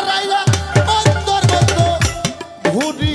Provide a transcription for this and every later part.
ধরাইয়া অন্তর মতো ঘুরি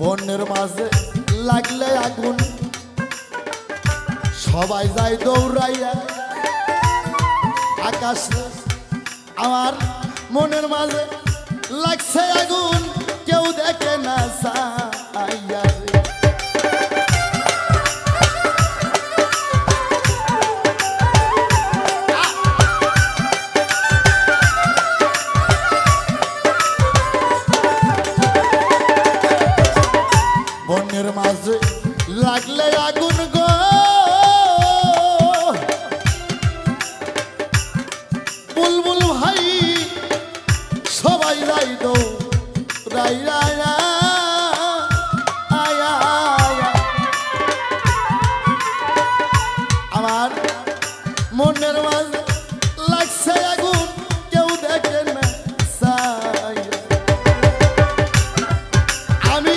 বনের মাঝে লাগলে আগুন সবাই যায় দৌড়াইয়া আকাশে আমার মনের মাঝে লাগছে আগুন কেউ দেখে না সাইয়া বনের মাঝে লাগলে আগুন গো বুলবুল ভাই সবাই যাই দৌড়াইয়া আমার মনের মাঝে লাগছে আগুন কেউ দেখে না সাইয়া আমি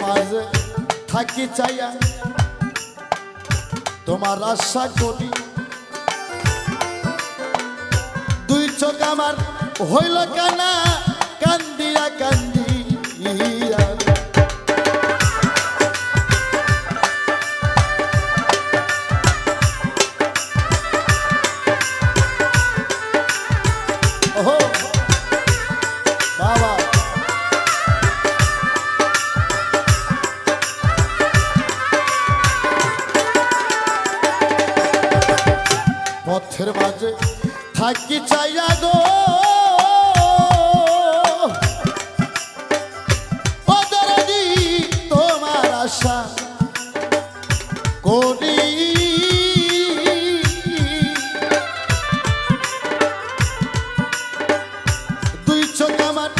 মাঝে থাকি চাইয়া তোমার আশা করি দুই চোখ আমার হইল কানা কান্দিয়া কান্দিয়া থাকি চাইয়া গো ও দরদি তোমার আশা করি দুই চোখ আমার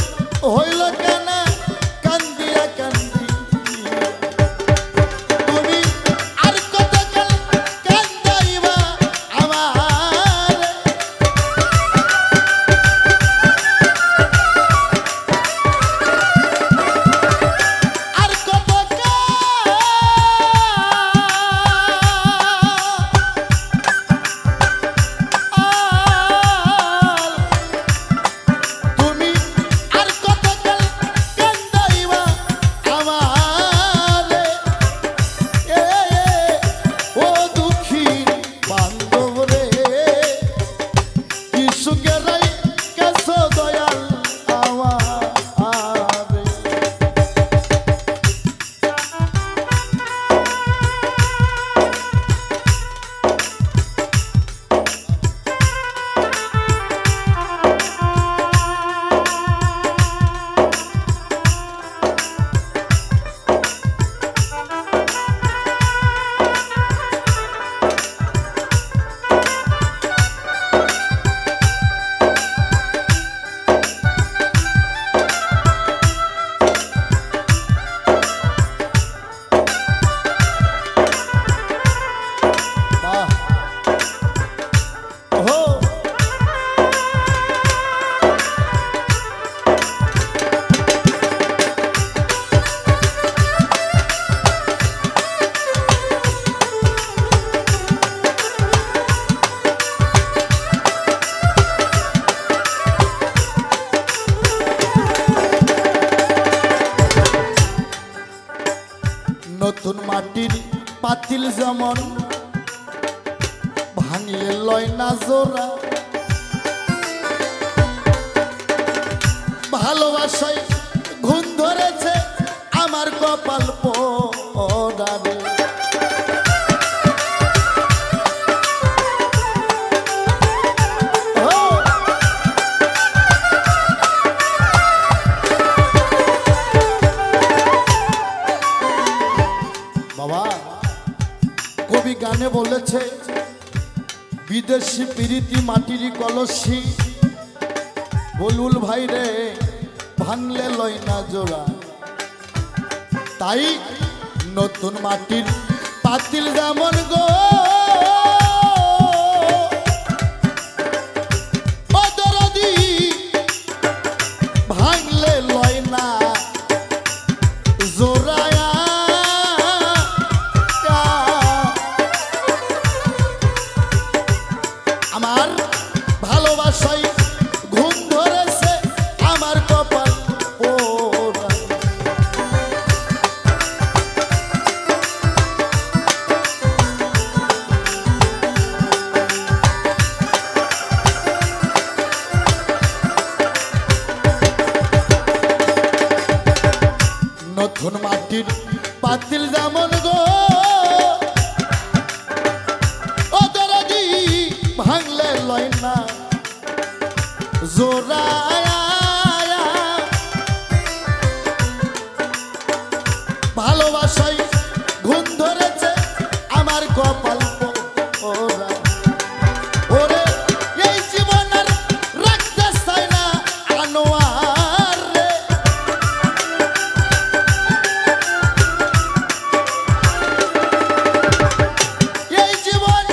হইল কানা কান্দিয়া কান্দি তুমি আর কতকাল কান্দাইবা আমার আর তুমি আর কতকাল কান্দাইবা আমার ও দুঃখী বান্ধব রে কি সুখে রাই কেস দয়াল আমার বাহ ওহো নতুন মাটির পাতিল যেমন ভাঙলে লয় না জোড়া ভালোবাসায় ঘুম ধরেছে আমার কপাল পোড়ারে ও বাবা কবি গানে বলেছে বিদেশি প্রীতি মাটির কলসি বুলবুল ভাই রে ভাঙলে লয় না জোড়া তাই নতুন মাটির পাতিল যেমন গো ও দরদি ভাঙলে লয় না জোড়ায়া আমার ভালোবাসায় ঘুম ধরেছে আমার কপাল পোড়া নতুন মাটির পাতিল যেমন গো ও দরদি ভাঙলে লয় না জোড়া ভালোবাসায় ঘুম ধরেছে আমার কপাল পোড়া ওরে এই জীবন আর রাখতে চাই না আনোয়ার রে এই জীবন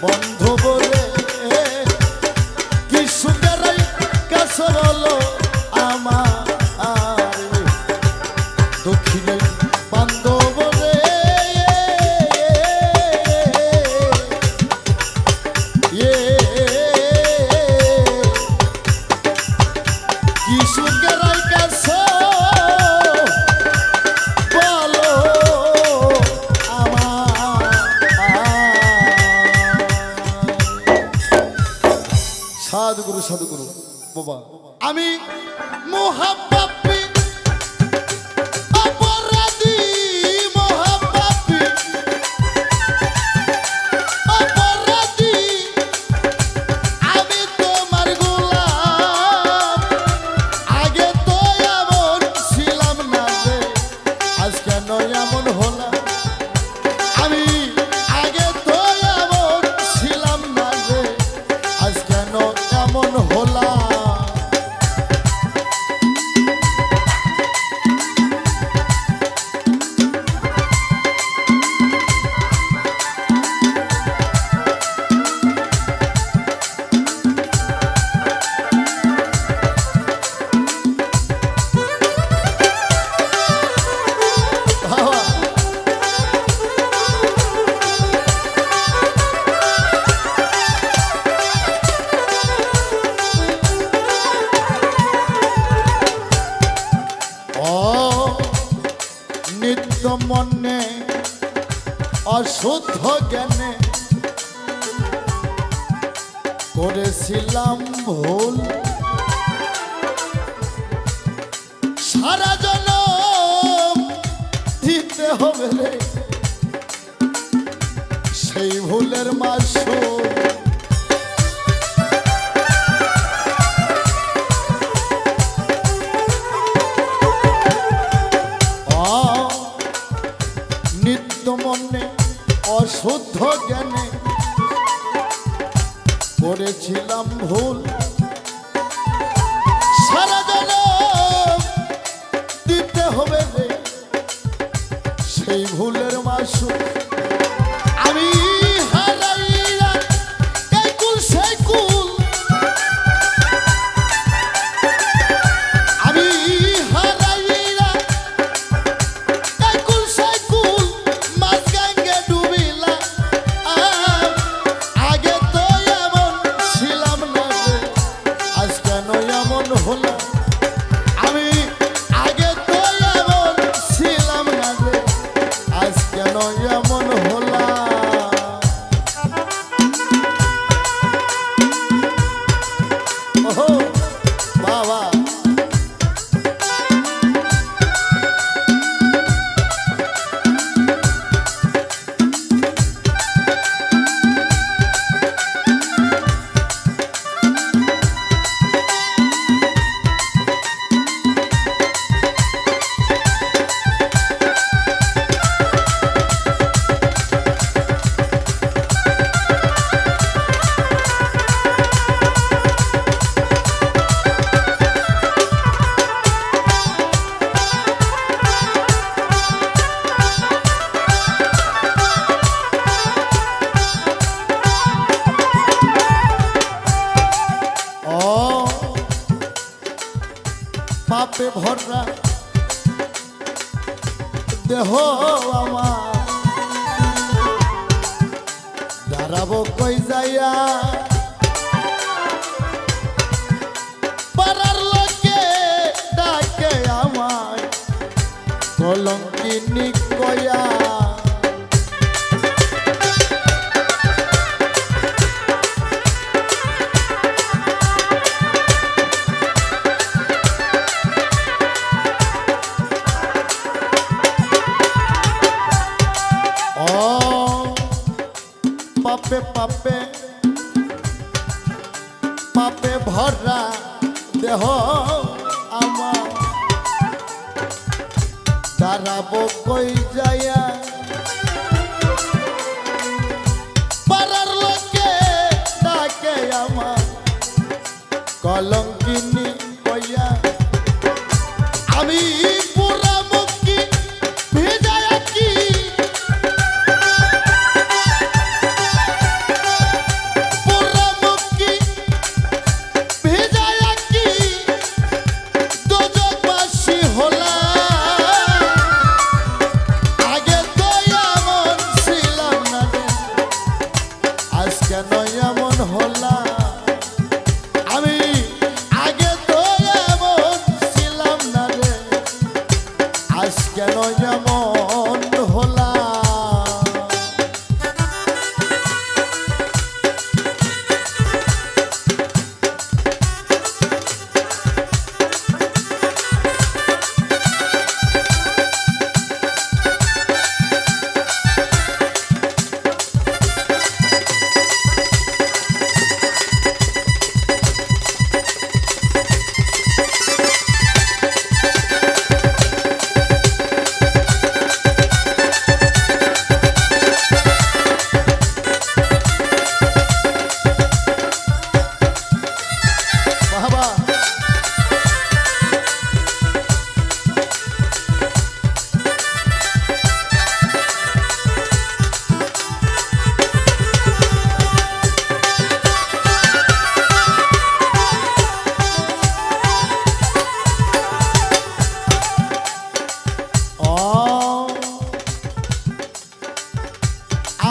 বন্ধু বলে কি সুন্দর কাছর হলো আমার দক্ষিণে বান্ধব রে কি সুন্দর কাছর বলো আমার সাধুগুরু সাধুগুরু বাবা আমি মোহাব্বতি অপরাধী মোহাব্বতি অপরাধী আমি তোমার গোলাম আগে তো এমন ছিলাম না রে আজ কেন এমন হলাম আমি আগে তো এমন ছিলাম না রে আজ কেন এমন হলাম নিত্য মনে অশুদ্ধ জ্ঞানে করেছিলাম ভুল সারা জনম দিতে হবে রে সেই ভুলের মাসুল মনে অশুদ্ধ জ্ঞানে করেছিলাম ভুল সারা জনম দিতে হবে রে সেই ভুলের মাসুল আমি হারাইয়া এই কুল সেই কুল আমি হারাইয়া এই কুল সেই কুল আগে তো এমন ছিলাম না রে আজ কেন এমন হলো আমি আগে তো এমন ছিলাম না রে আজ কেন এমন হলো ওহো বাবা পাপে ভরা দেহ আমার দাঁড়াবো কই যাইয়া পাড়ার লোকে ডাকে আমায় কলঙ্কিনী কয়া পাপে পাপে পাপে ভরা দেহ আমার দাঁড়াবো কই যাইয়া পাড়ার লোকে ডাকে আমার কলঙ্কিনী কইয়া আমি পুরা মুক্তি ভেজায়া কি কেন এমন হলাম আমি আগে তো এমন ছিলাম না রে আজ কেন এমন হলাম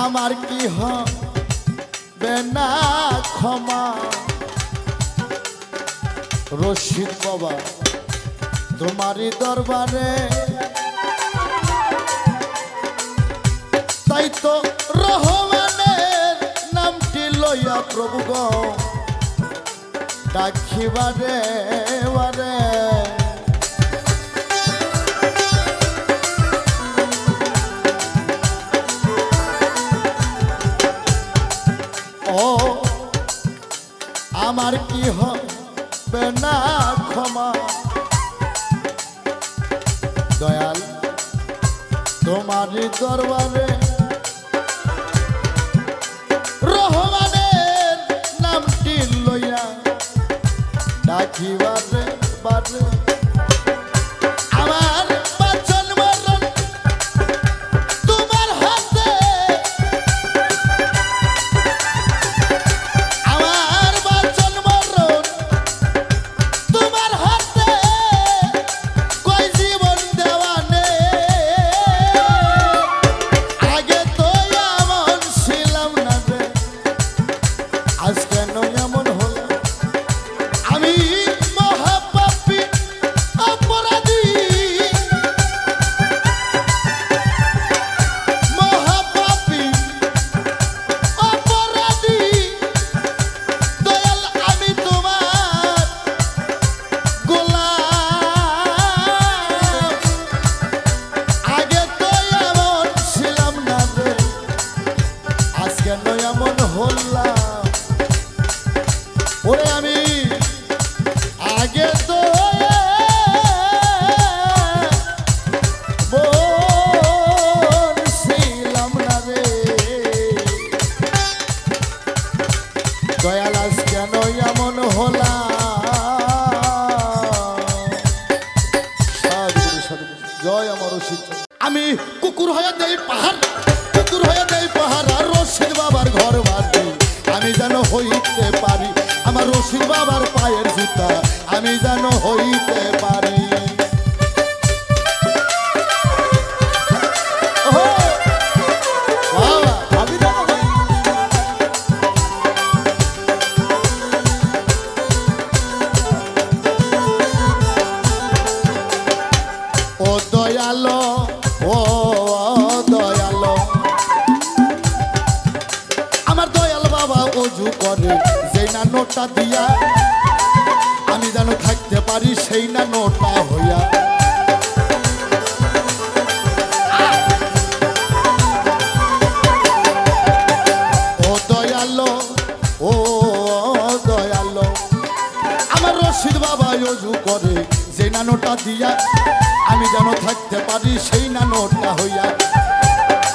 আমার কি হবে না ক্ষমা রশিদ বাবা তোমারই দরবারে তাই তো রহমানের নামটি লইয়া প্রভু গো ডাকিবারে বারে আমার কি হবে না ক্ষমা দয়াল তোমারই দরবারে রহমানের নামটি লইয়া ডাকিবারে বারে আমার বাঁচন মরণ তোমার হাতে আমার বাঁচন মরণ তোমার হাতে কই জীবন দেওয়া নেই আগে তো এমন ছিলাম না রে আজ কেন এমন হলো আমি মহাপাপী অপরাধী মহাপাপী অপরাধী দয়াল আমি তোমার গোলাম আগে তো এমন ছিলাম না রে আজ কেন এমন হলাম ওরে আমি আগে তো ছিলাম না রে দয়াল আজ কেন এমন হলাম সাধু সাধু জয় আমার রশিদ আমি কুকুর হয়ে দেই পাহাড় কুকুর হয়ে দেই পাহাড় আর রশিদ বাবার ঘর বাঁধি আমি যেন হইতে পারি আমার রশিদ বাবার পায়ের জুতা আমি যেন হইতে পারি ও দয়ালো ও দয়ালো আমার দয়াল বাবা অজু করে যেই না নোটা দিয়া আমি যেন থাকতে পারি সেই না নোটা হইয়া ও দয়ালো ও দয়ালো আমার রশিদ বাবা অজু করে যেই না নোটা দিয়া আমি যেন থাকতে পারি সেই না নোটা হইয়া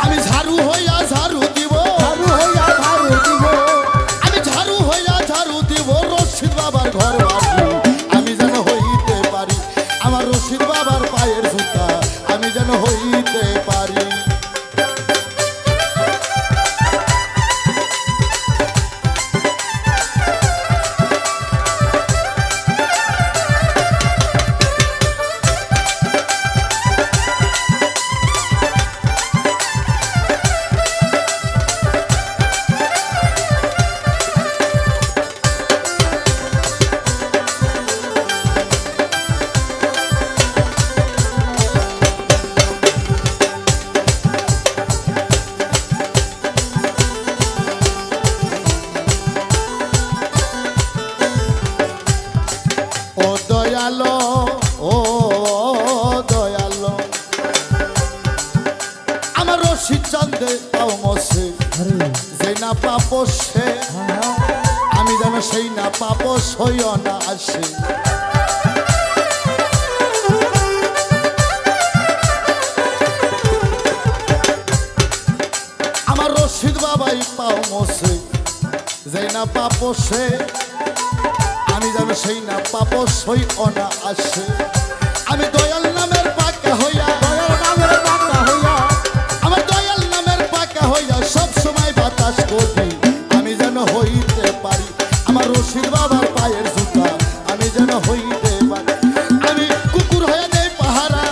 আমি ঝাড়ু হইয়া ঝাড়ু দিব আমি ঝাড়ু হইয়া ঝাড়ু দিব রশিদ বাবার ঘর বাঁধি আমি যেন হইতে পারি আমার রশিদ বাবার পায়ের জুতা আমি যেন হইতে পারি পাপসে আমি যেন সেই না পাপস হইও না আসে আমার রশিদ বাবাই পাও মোসে যেই না পাপসে আমি যেন সেই না পাপস হইও না আসে আমি দয়াল নামের পাকা হইয়া আমার দয়াল নামের পাকা হইয়া সব সময় বাতাস করি আমি যেন হইতে পারি আমার রশিদ বাবার পায়ের জুতা আমি যেন হইতে পারি আমি কুকুর হইয়া দেই পাহারা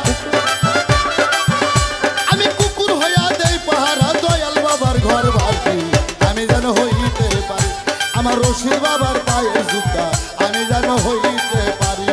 আমি কুকুর হইয়া দেই পাহারা দয়াল বাবার ঘর বাড়ি আমি যেন হইতে পারি আমার রশিদ বাবার পায়ের জুতা আমি যেন হইতে পারি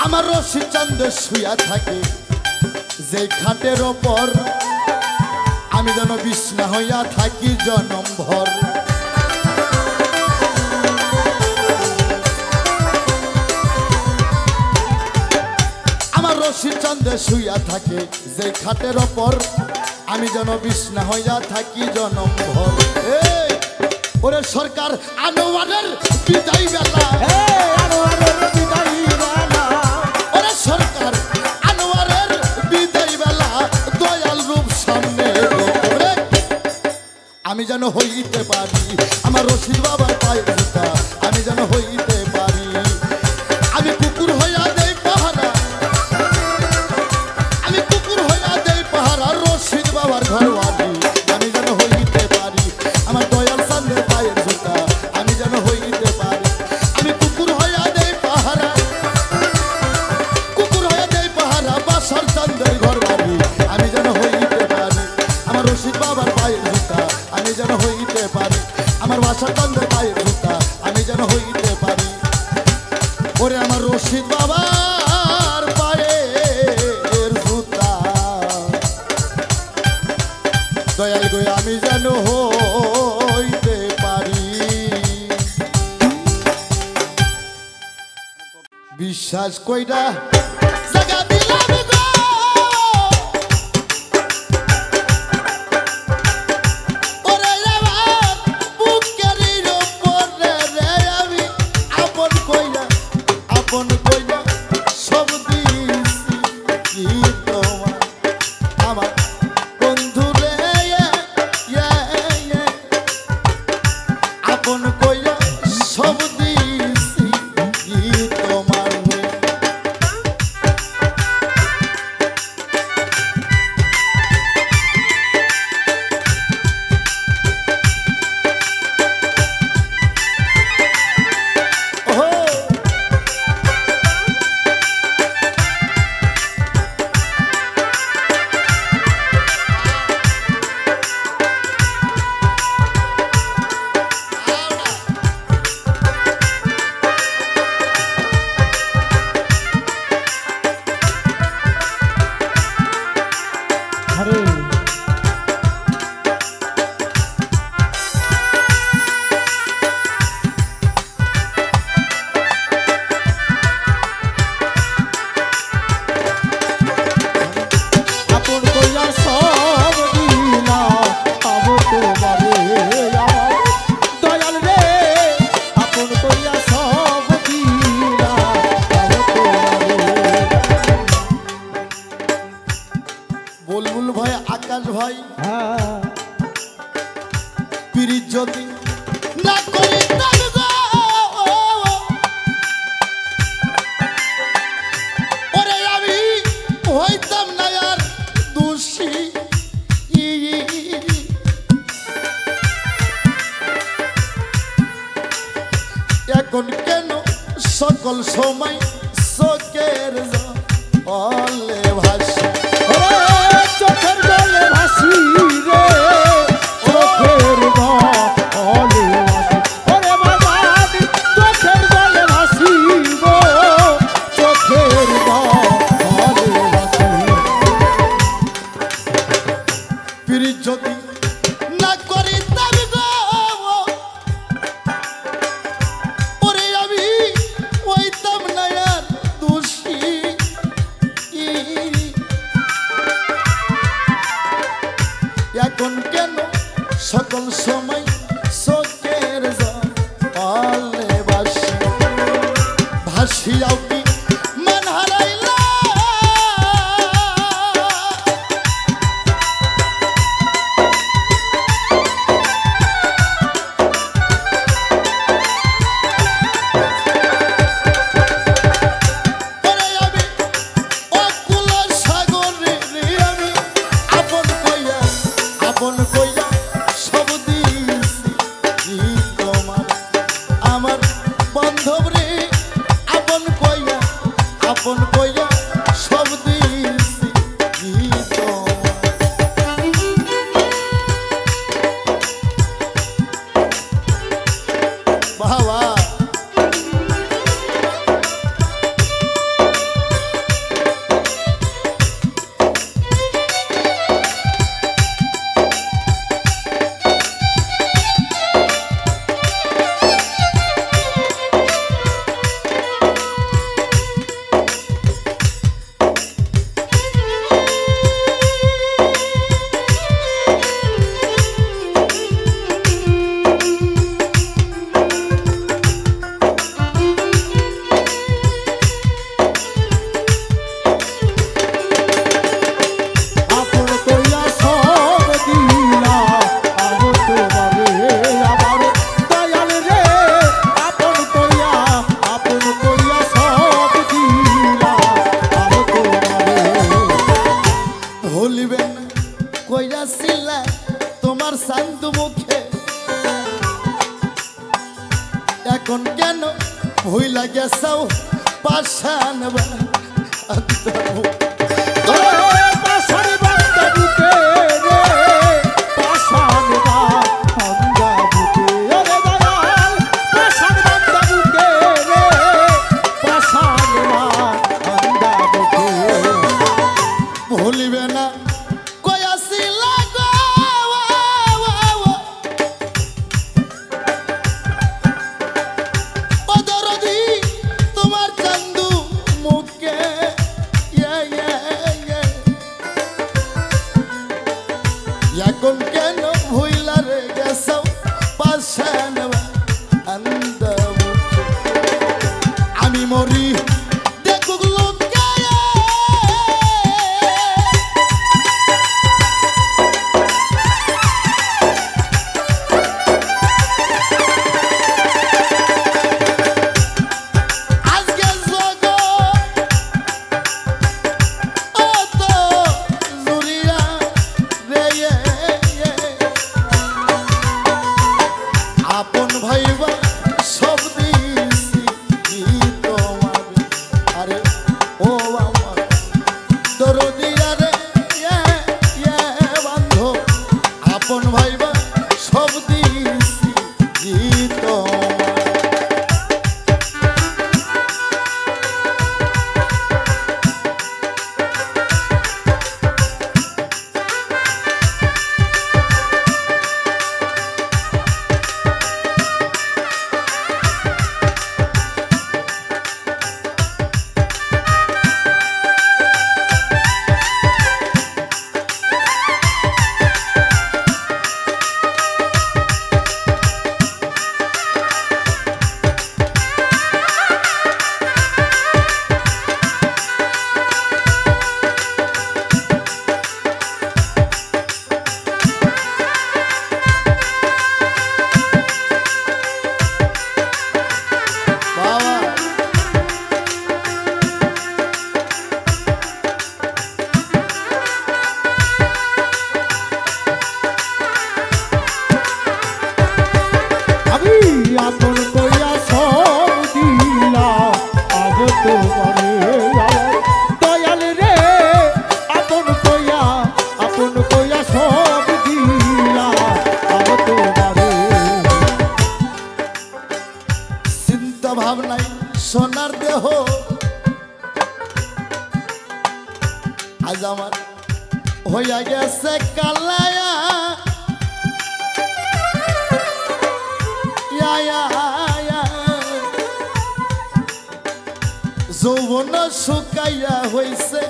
আমার রশি চন্দ শুয়া থাকে যে খাটের ওপর আমি যেন বিছনা হইয়া থাকি জনম ভর আমার রশি চন্দ শুয়া থাকে যে খাটের ওপর আমি যেন বিছনা হইয়া থাকি জনম ভর ওরে সরকার আনোয়ারের বিদায় বেলা ওরে সরকার আনোয়ারের বিদায় বেলা দয়াল রূপ সামনে আমি যেন হইতে পারি আমার রশিদ বাবার পায়ের জুতা আমি যেন হইতে পারি আমি কুকুর হইয়া দেই পাহারা আমি কুকুর হইয়া দেই পাহারা রশিদ বাবার ঘর বাড়ি আমি যেন হইতে পারি আমার দয়াল চাঁদের পায়ের জুতা আমি যেন হইতে পারি আমি কুকুর হইয়া দেই পাহারা কুকুর হইয়া দেই পাহারা বাসার চাঁদের ঘর বাড়ি আমি যেন হইতে পারি আমার রশিদ বাবার পায়ের জুতা আমি যেন হইতে পারি আমার বাসার চাঁদের পায়ের জুতা আমি যেন হইতে পারি ওরে আমার রশিদ বাবার পায়ের জুতা দয়াল গো আমি যেন হইতে পারি বিশ্বাস কইরা জাগা দিলাম গো ওরে আমার বুকের উপরে রে আমি আপন কইরা সব দিছি কি তোমার আমার বন্ধু রে আপন কইরা সব দিছি কি তোমার পিরিত যদি না করি ওরে আমি হইতাম না আর দোষী এখন কেন সকল সময় চোখের জলে ভাসি চোখের জলে ভাসি রে চোখের জলে ভাসি ওরে বাজান চোখের জলে ভাসি গো চোখের জলে ভাসি পীড়ি যদি না করি তবে গো ওরে আমি হইতাম না আর দোষী এখন কেন সকল সময় চোখের জলে ভাসি ভাসিয়াও কি মান হারাইলা ওরে আমি অকুল সাগরে আমি আপন কইয়া সব দিয়েছি তোমার আমার বান্ধব রে আপন কইয়া সব দিয়েছি বাবা ভুলিবেন কইয়াছিলা তোমার শান্ত মুখে এখন কেন ভুইলা গেছাও পাশান পাশান বান্দা বুকে রে পাশান বান্দা বুকে ওরে দয়াল পাশান বান্দা বুকে রে পাশান বান্দা বুকে ভুলিবে না কইয়াছিলা গো ও দরদি তোমার চান্দু মুখে এখন কেন ভুইলা রে গেছাও পাশান বান্দা বুকে আমি মরি দেখুক লোকায়া আজকে জগৎ অত জুড়িয়া রে আপন ভাইবা সব দিয়েছি তোমার দেহ আজ আমার হইয়া গেছে কালায়া যৌবন শুকাইয়া হইছে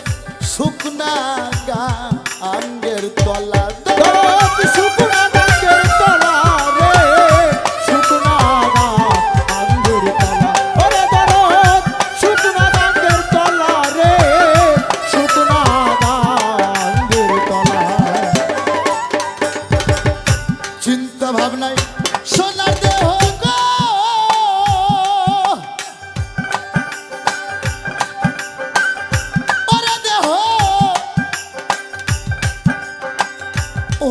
শুকনা গাঙ্গের তলা শুকনা গাঙ্গের তলা রে শুকনা গাঙ্গের তলা ওরে দরদ শুকনা গাঙ্গের তলা রে শুকনা গাঙ্গের তলা চিন্তা ভাবনায় সোনার দেহ গো ওরে দেহ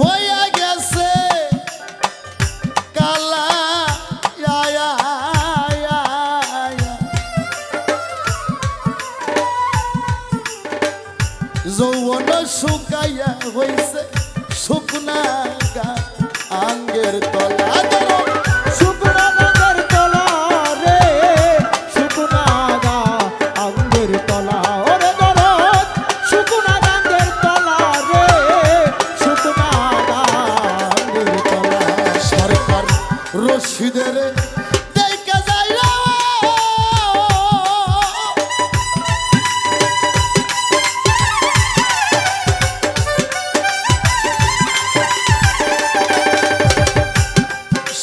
হইয়া গেছে কালা যৌবন শুকাইয়া হইছে শুকনা গাঙ্গের তলা শুকনা গাঙ্গের তলা রে শুকনা গাঙ্গের তলা ওরে দরদ শুকনা গাঙ্গের তলা রে শুকনা গাঙ্গের তলা সরকার রশিদের দেখা যায় রে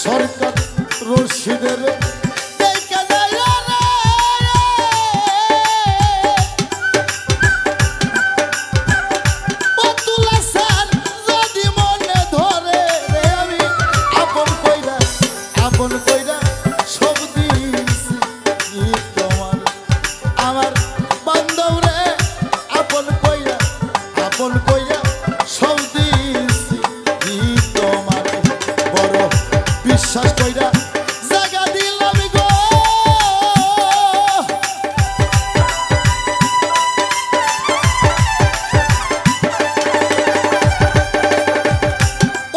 সরকার রশিদের দেখা যায় রে ও তুলা স্যার যদি মনে ধরে রে আমি আপন কইরা সব দিয়েছি তোমার আমার বান্ধব রে আপন কইরা সব দিয়েছি তোমার বড় বিশ্বাস কইরা জায়গা দিলাম গো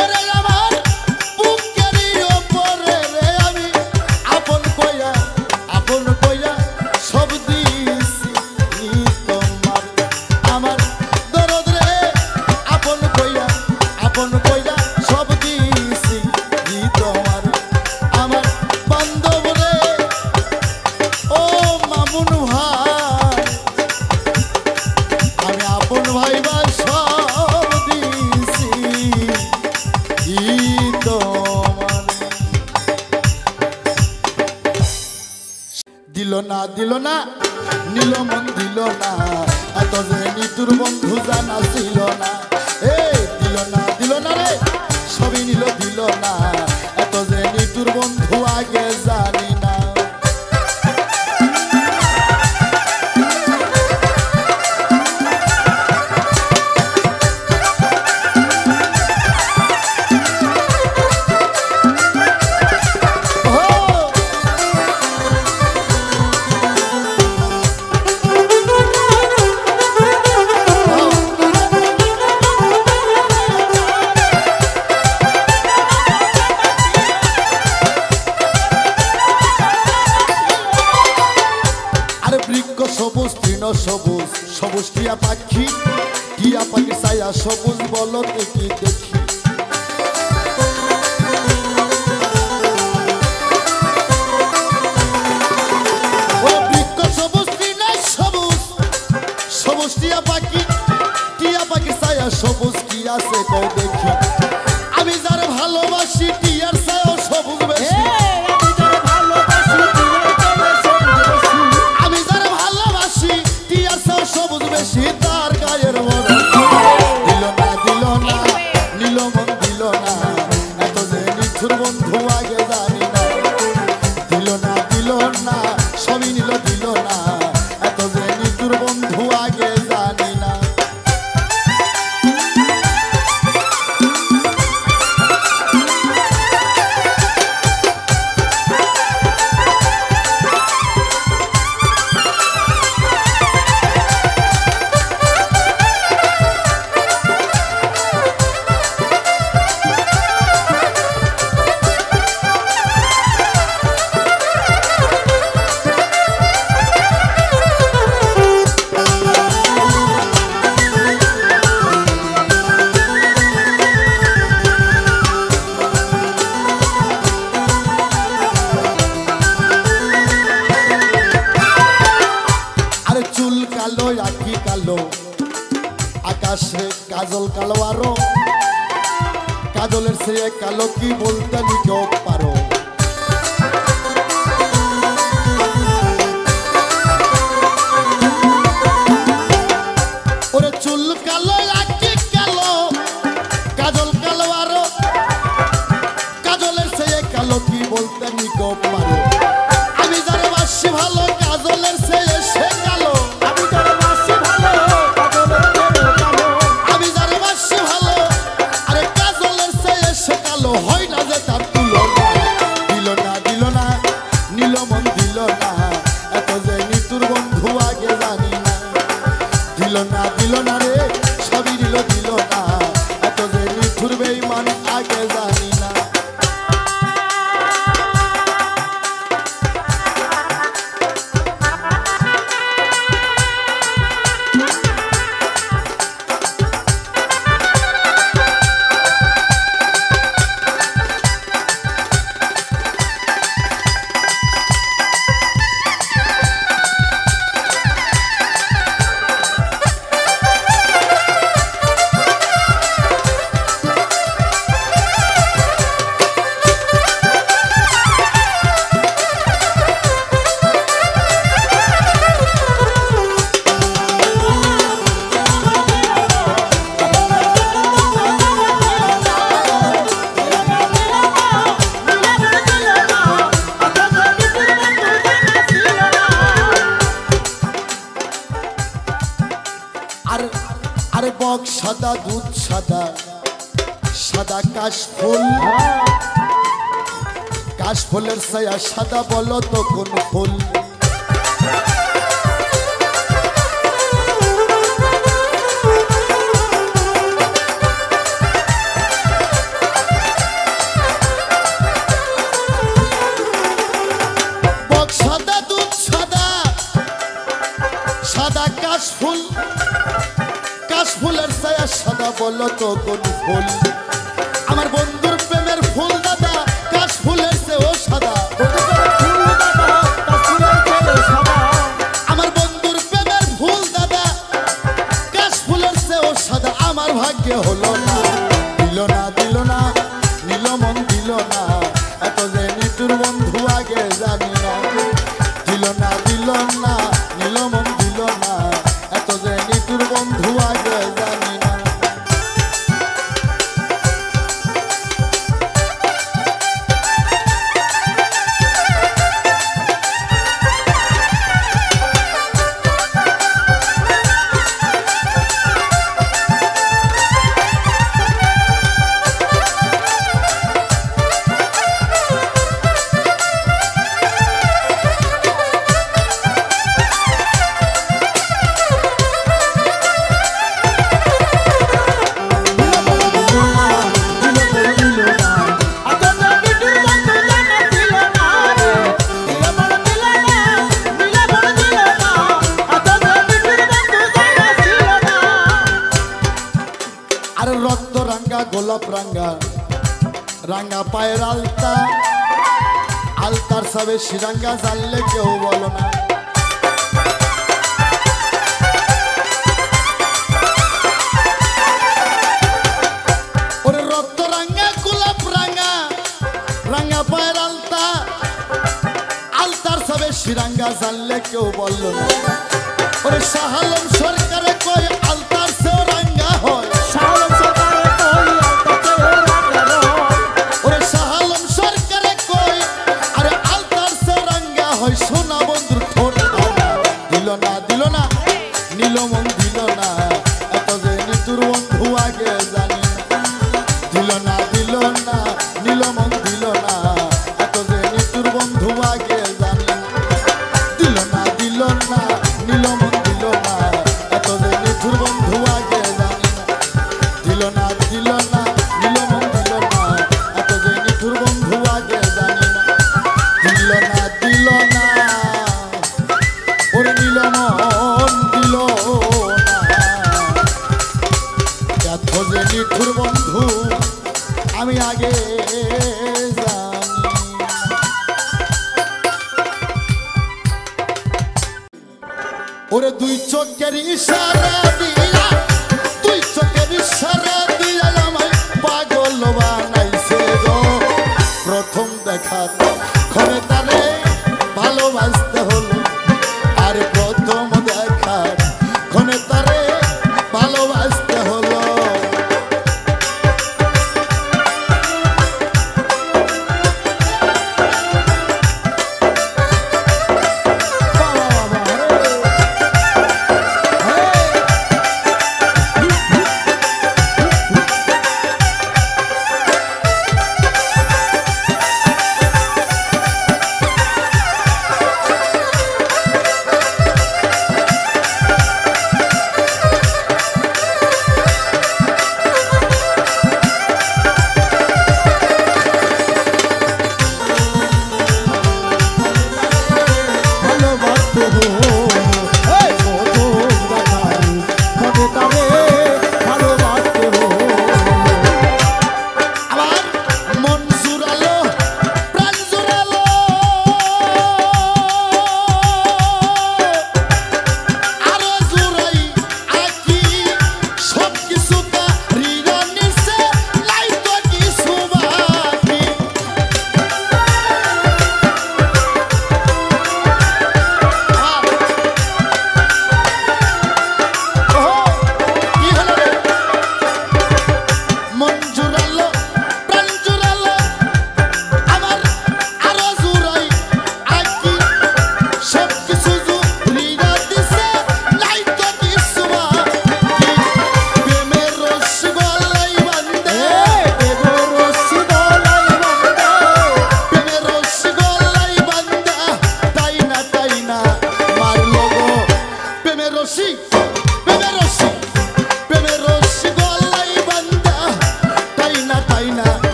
ওরে আমার বুকেরই ওপরে রে আমি আপন কইরা সব দিয়েছি তোমার আমার দরদ রে আপন কইরা সব দিয়েছি তোমার আমার বান্ধব রে ও মামুন ভাই আমি আপন ভাইবা সব দিয়েছি তোমার দিল না নিল মন দিল না এত যে নিতুর বন্ধু জানা ছিল না দিল না রে সবই দিল না এত যে নিতুর বন্ধু আগে জানি না সবুজ তৃণ সবুজ সবুজ টিয়া পাখি ছায়া সবুজ বলো দেখি বৃক্ষ সবুজ তৃণ সবুজ সবুজ টিয়া পাখি ছায়া সবুজ কি আছে কও দেখি আমি যার ভালোবাসি টিয়ার ছায়া সবুজ বেশি সবুজ বেশি তার গায়ের দিল না নিল মন দিল না এত যে নিঠুর বন্ধু আগে জানি না দিল না সবই দিল না এত যে নিঠুর বন্ধু আগে জানি না চুল কালো আখি কালো আকাশে কাজল কালো আরো কাজলের চেয়ে কালো কি বলতে নিকেও পারো ওরে চুল কালো আখি কালো কাজল কালো আরো কাজলের চেয়ে কালো কি বলতে নিকেও পারো আমি যারে বাসি ভালো কাজলের চেয়ে সে কালো আমি যারে বাসি ভালো কাজলের চেয়ে কালো আমি যারে বাসি ভালো আরে কাজলের চেয়ে সে কালো হয় না যে তার তুলনা দিল না নীল মন দিল না এত যে নিতুর বন্ধু আগে জানি না দিল না রে সবই দিল না এত যে নিতুর বেঈমান আগে জানি না আরে বক সাদা দুধ সাদা সাদা কাশ ফুলের ছায়া সাদা বলো তো কোন ফুল বক সাদা দুধ সাদা সাদা কাশ ফুলের ছায়া সাদা বলো তো কোন ফুল আমার বন্ধুর প্রেমের ফুল দাদা কাশ ফুলের চেয়েও সাদা আমার বন্ধুর প্রেমের ফুল দাদা কাশ ফুলের চেয়েও সাদা আমার ভাগ্যে হলো না নীল মন দিল না এত যে নিতুর বন্ধু আগে জানি না নীল মন দিল না এত যে নিতুর বন্ধু আগে জানি না রক্ত রাঙ্গা গোলাপ রাঙ্গা রাঙ্গা পায়ের আলতার সবে শিরাঙ্গা জানলে কেউ বলো না ওরে রক্ত রাঙ্গা গোলাপ রাঙ্গা রাঙ্গা পায়ের আলতার সবে শিরাঙ্গা জানলে কেউ বললো না ওরে শাহালম সরকারে কই আলতার সেও রাঙ্গা হয় সোনা বন্ধুর ঠোঁট দিল না নীল মন দিল না এত যে নিতুর বন্ধু আগে জানি না দিল না নীল মন দিল না এত যে নিতুর বন্ধু আগে জানি না দিল না নীল মন দিল না এত যে নিতুর বন্ধু আগে জানি না দিল না নীল মন দিল না এত যে নিতুর বন্ধু আগে জানি না দিল না ওরে নীল মন দিল না এত যে নিঠুর বন্ধু আমি আগে জানি ওরে দুই চোখের ইশারা দিয়া দুই চোখের ইশারা দিয়া আমায় পাগল বানাইছে গো প্রথম দেখা ঘরে তারে ভালোবাসতে হলো আর প্রথম দেখা ঘরে তারে ভালোবাসতে হলো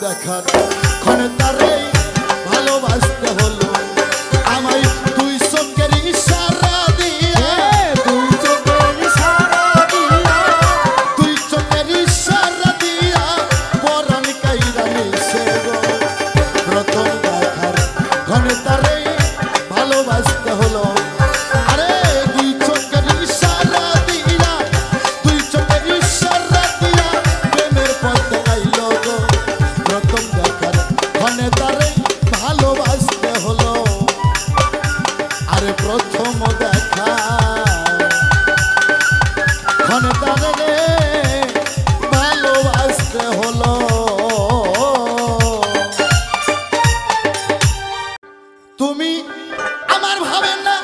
দেখার ক্ষণে তারে ভালোবাসতে হলো আমায় তুই চোখের ইশারা দিয়া তুই চোখের ইশারা দিয়া তুই চোখের ইশারা দিয়া পরাণ কাইরা নিছে গো প্রথম দেখার ক্ষণে তারে ভালোবাসতে হলো আরে তুই চোখের ইশারা দিয়া তুই চোখের ইশারা দিয়া প্রেমের পথ দেখাইলো গো প্রথম দেখার ক্ষণে তারে ভালোবাসতে হলো আরে প্রথম দেখা ক্ষণে তারে ভালোবাসতে হলো তুমি আমার ভাবে না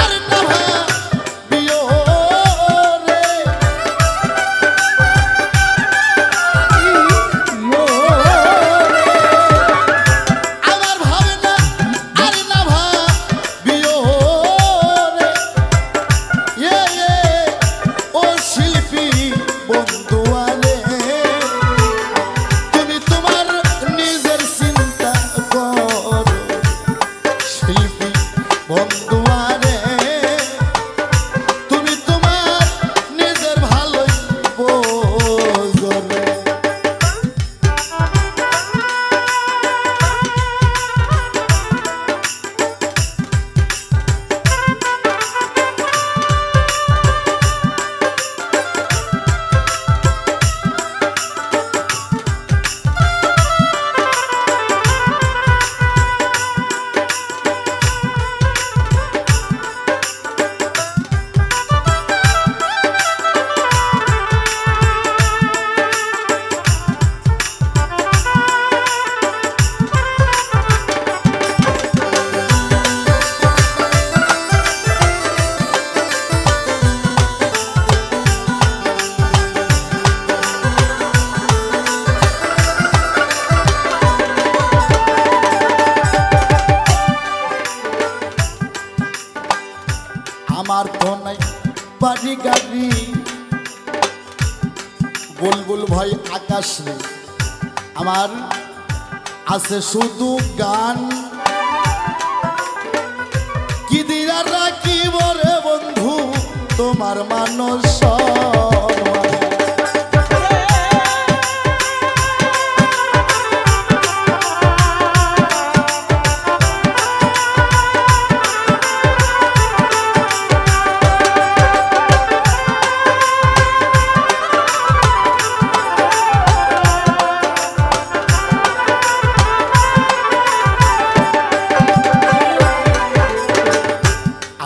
আর না ভাবিও রে আমার ভাবে না আর না ভাবিও রে ও শিল্পী বন্ধু আরে তুমি তোমার নিজের চিন্তা করো শিল্পী বন্ধু আরে তুমি তোমার নিজের ভালোই বোঝো রে। আমার তো নাই বাড়ি গাড়ি বুলবুল ভাই আকাশ রে আমার আছে শুধু গান কি দিয়া রাখিব রে বন্ধু তোমার মানুষ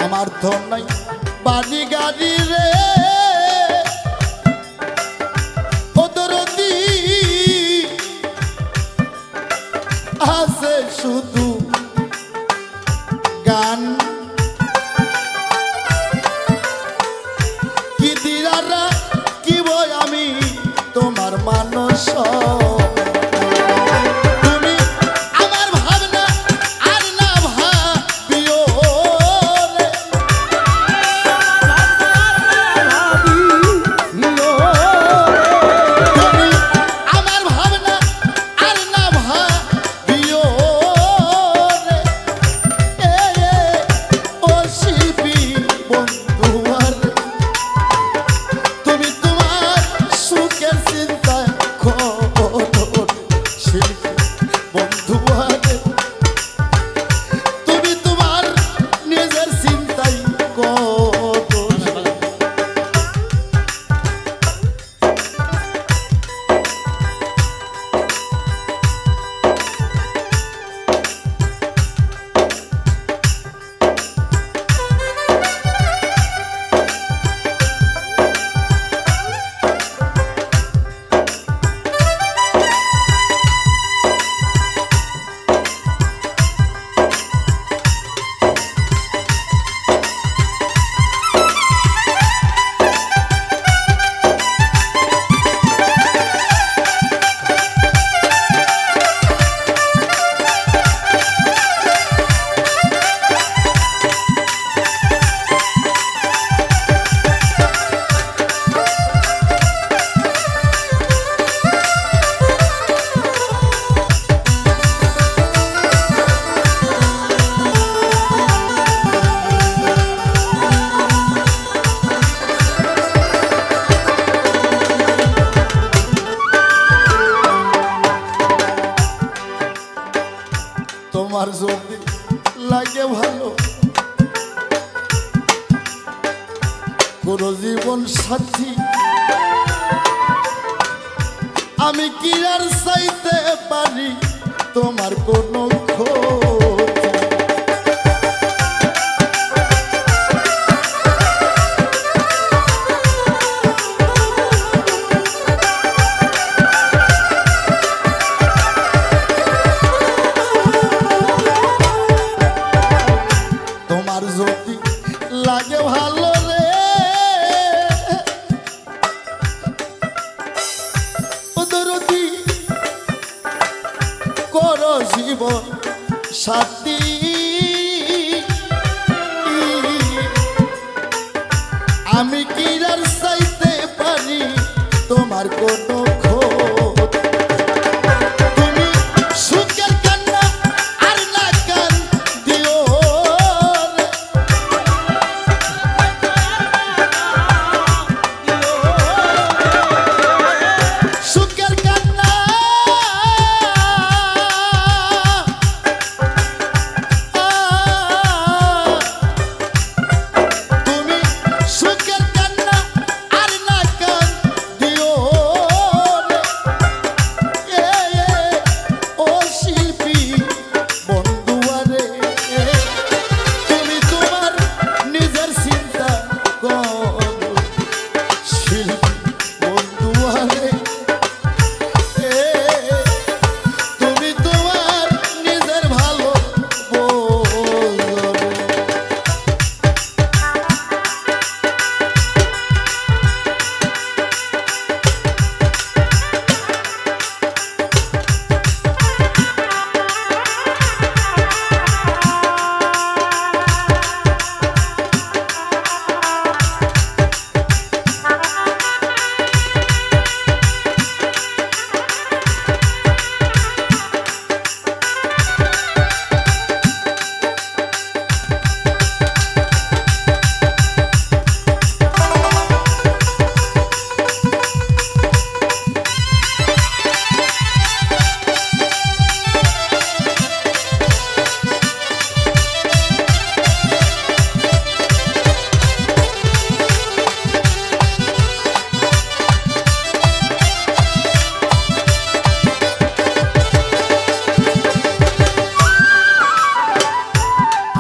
আমার তো নাই বাড়ি গাড়ি রে ওদরদি আছে শুধু গান কি দিয়ারা কি বই আমি তোমার মানুষ তুমি আমার ভাবনা আর না ভাবিও রে তোমার যদি লাগে ভালো কোন জীবন সাথী আমি কি আর চাইতে পারি তোমার কোনো ক্ষতি তোমার যদি লাগে ভালো রে দরদি করো জীবন সাথী আমি কি আর চাইতে পারি তোমার কোনো ক্ষতি তুমি সুখের কান্না আর না কান দিও রে। সুখের কান্না তুমি সুখের কান্না আর না কান দিও রে। এ ও শিল্পী বন্ধুয়ারে তুমি তোমার নিজের চিন্তা করো শিল্পী বন্ধুয়ারে তুমি তোমার নিজের ভালো বোঝো রে।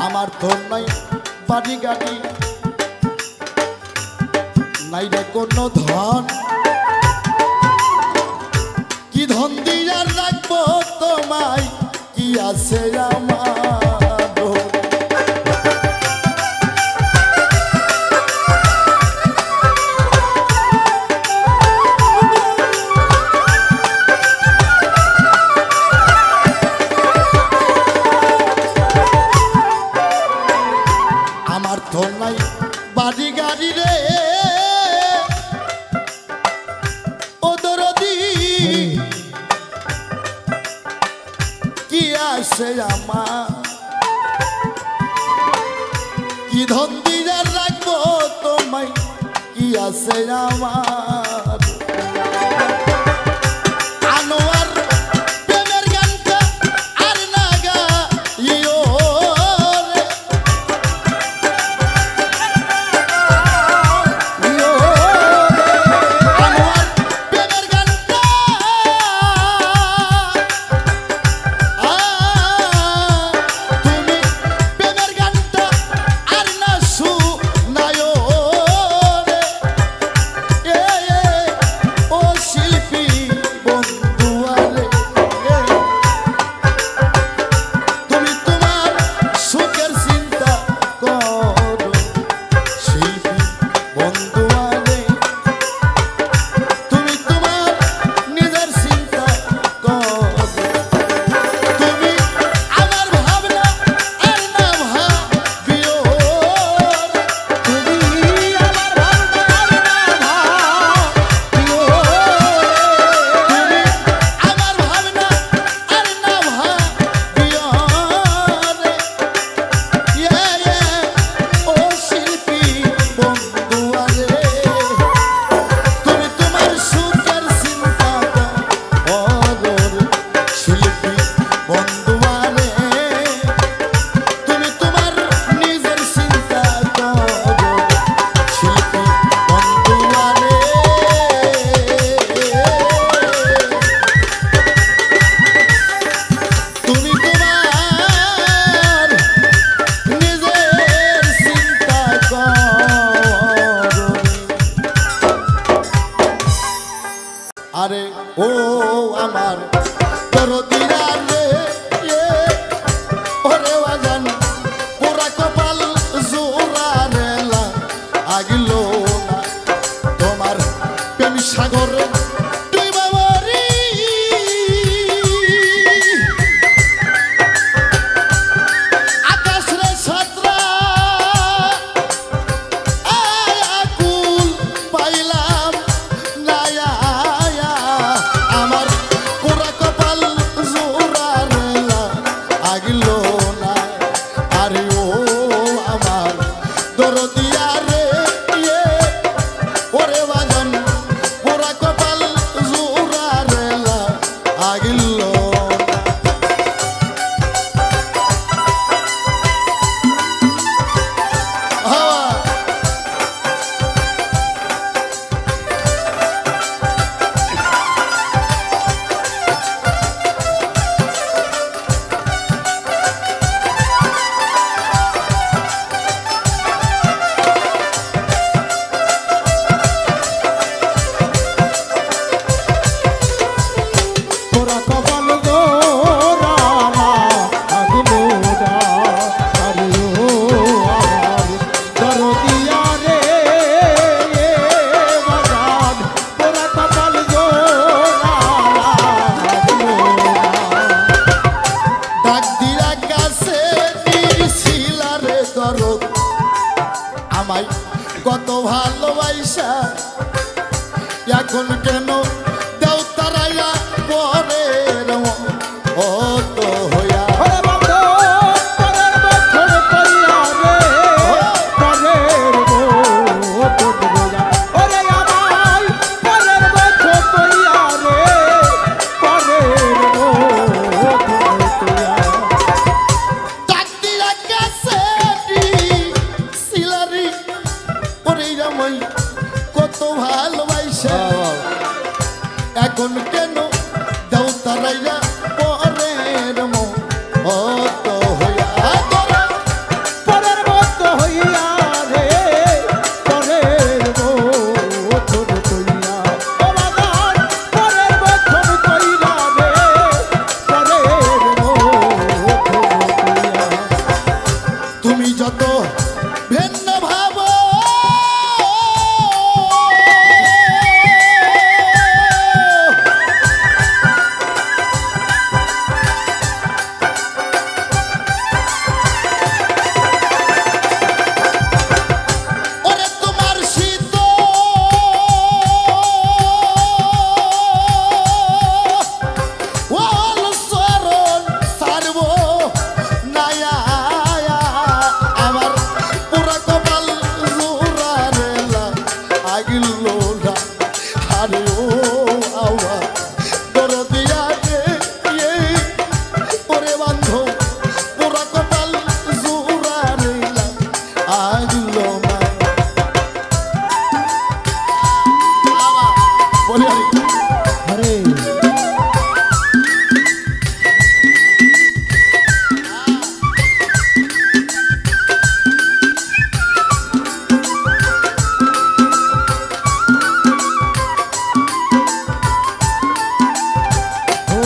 আমার তো নাই বাড়ি গাড়ি নাই রে কোনো ধন কি ধন দিয়া রাখবো তোমায় কি আছে আমার আমার তো নাই বাড়ি গাড়ি রে ও দরদি কি আসে আমার কি ধন দিয়া রাখবো তোমায় কি আসে আমার আনোয়ার প্রেমের গানটা আর না গাইও রে। আনোয়ার প্রেমের গানটা তুমি প্রেমের গানটা আর না শুনায়ো রে। ও আমার দরদিরা রে ওরে বাজান পুরা কপাল জোড়া রে আগিলো না তোমার প্রেম সাগরে তুই বাবারি আকাশ রে সাতরা আকুল পাইলাম না আমার পুরা কপাল জোড়া রে আগিলো না আরে ও আমার দরদিয়া রে ওরে বাজান পুরা কপাল জোড়া রে আগিলো পোড়া কপাল জোড়া আগলো না আরে ও আমার দরদিয়া রে বাজান পোড়া কপাল জোড়া আগলো না ডাক দিয়া কাছে নিয়েছিলা রে দরদ আমায় কত ভালোবাসা এখন কেন দেও তারাইয়া পরের ও তো হইয়া ওরে বন্ধু পরের বছর কইয়া রে পরের বছর কইয়া ওরে আমায় পরের বছর কইয়া রে পরের বছর কইয়া ডাক দিয়া কাছে নিয়েছিলা রে ওরে আমায় কত ভালোবাসা এখন কেন দেও তারাইয়া পরের ও তো হইয়া পরের বছর হইয়া রে পরের বছর কইয়া ও বাজার পরের বছর কইরা রে পরের বছর কইয়া তুমি যত ভিন্ন ভাব ওরে তোমার শীত ওল সরণ সারব নায়া আমার পুরা কপাল জোড়া রে আগিলো না আরে ও আওয়া দরদিয়া রে ওরে বান্ধব পুরা কপাল জোড়া রে আগিলো না বলি আরে ও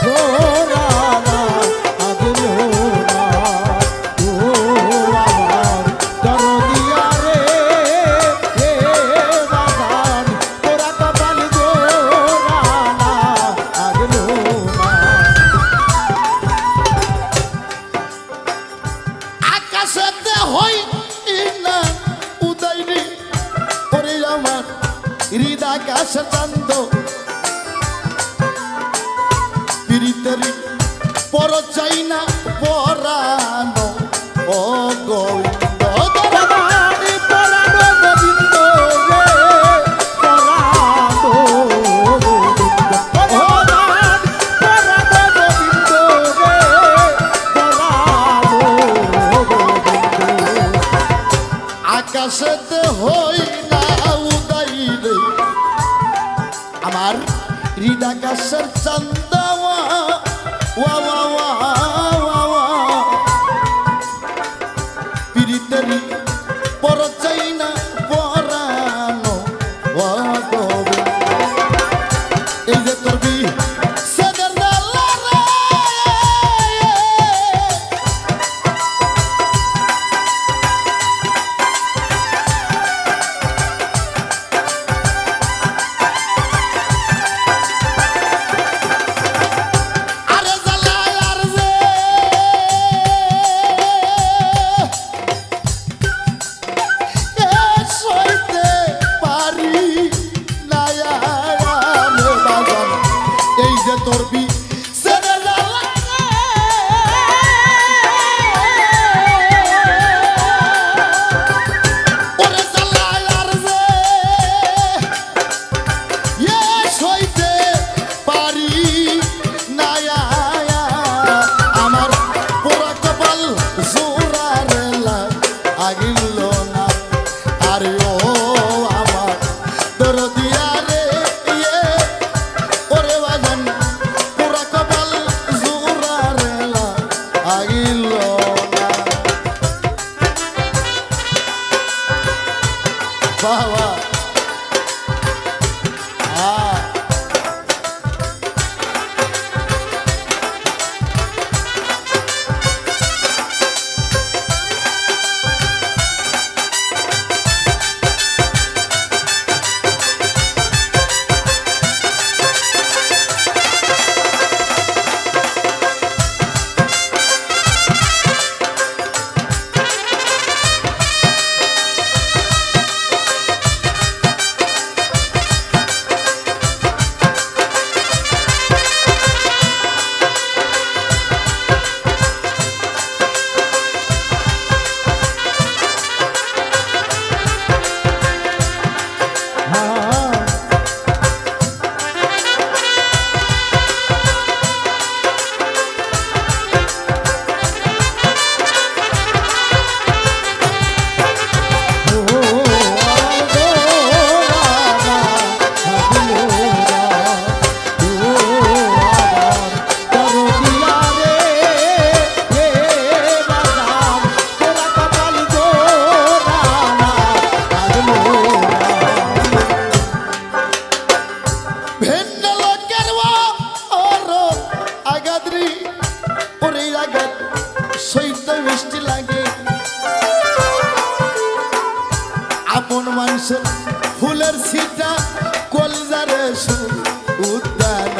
জোড়া আগলো না ও আমার দরদিয়া রে বাজান পোড়া কপাল জোড়া আগলো না আকাশেতে হই না উদয় রে ওরে আমার হৃদয় আকাশ চান্দ পিরিতেরি পর চাই না পরানো ও গোবিন্দ বাজানি পরানো গোবিন্দ রে পরানো গোবিন্দ বাজান পরানো গোবিন্দ রে পরানো গোবিন্দ আকাশেতে হই না উদয় রে আমার হৃদয় আকাশের চান্দ ওয়া ওয়া ওয়া ওয়া ওয়া পিরিতেরি পর চাই না পরানো ও গোবিন্দ আমার দরদিয়া রে ওরে বাজান পুরা কপাল জোরা রে লাগিল না বাবা ফুলের সিটা কলজারে উদ্যান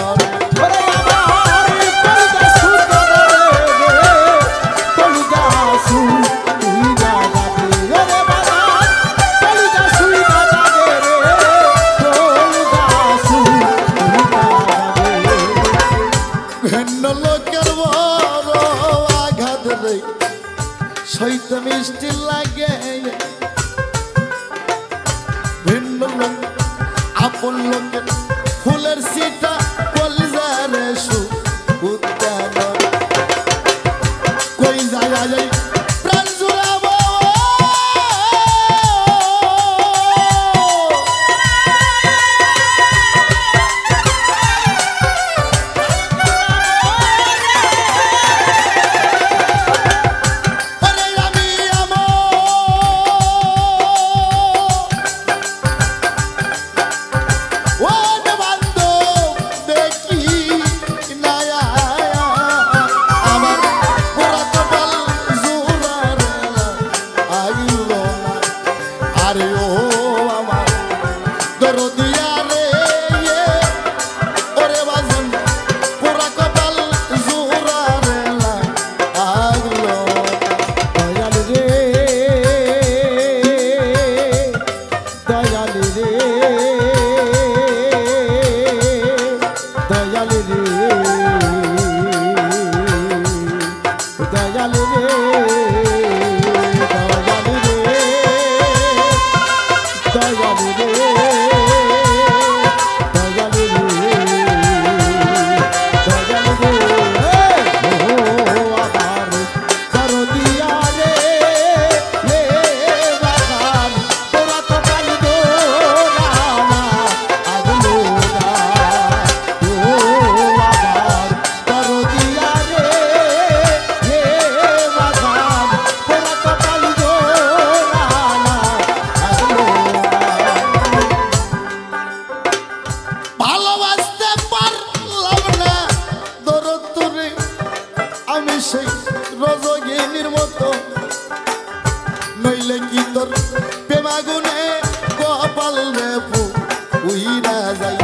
ভিন্ন লোকের বড় আঘাত রে সইত মিষ্টি লাগে ভিন্ন লোক আপন লোকের ফুলের সিটা কলজারে উদ্যান কই যায় যায় প্রাণ জুড়াবো রজনীর মতো নইলে কি তোর প্রেমাগুনে কপাল রে উইরা যাই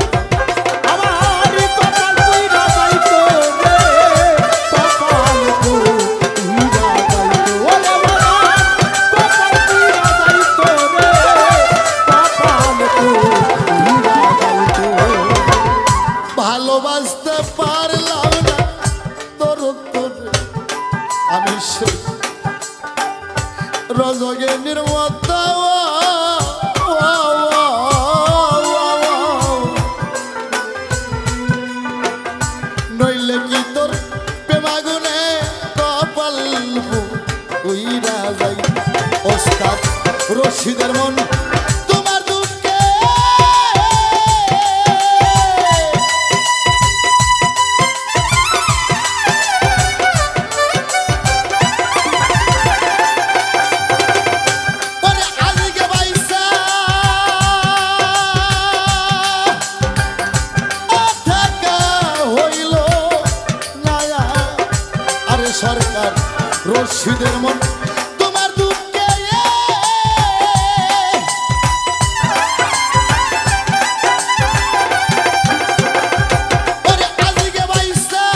আমার কপাল উইরা যাইতো রে কপাল উইরা যাইতো ওরে বাবা কপাল উইরা যাইতো রে কপাল উইরা যাইতো ভালোবাসতে পারলাম না তোর আমি সেই রজনীর মতো নইলে কি তোর প্রেমাগুনে কপাল উইরা যাই ওস্তাদ রশিদের মন আর রশিদের মন তোমার দুঃখে আজকে বাইসা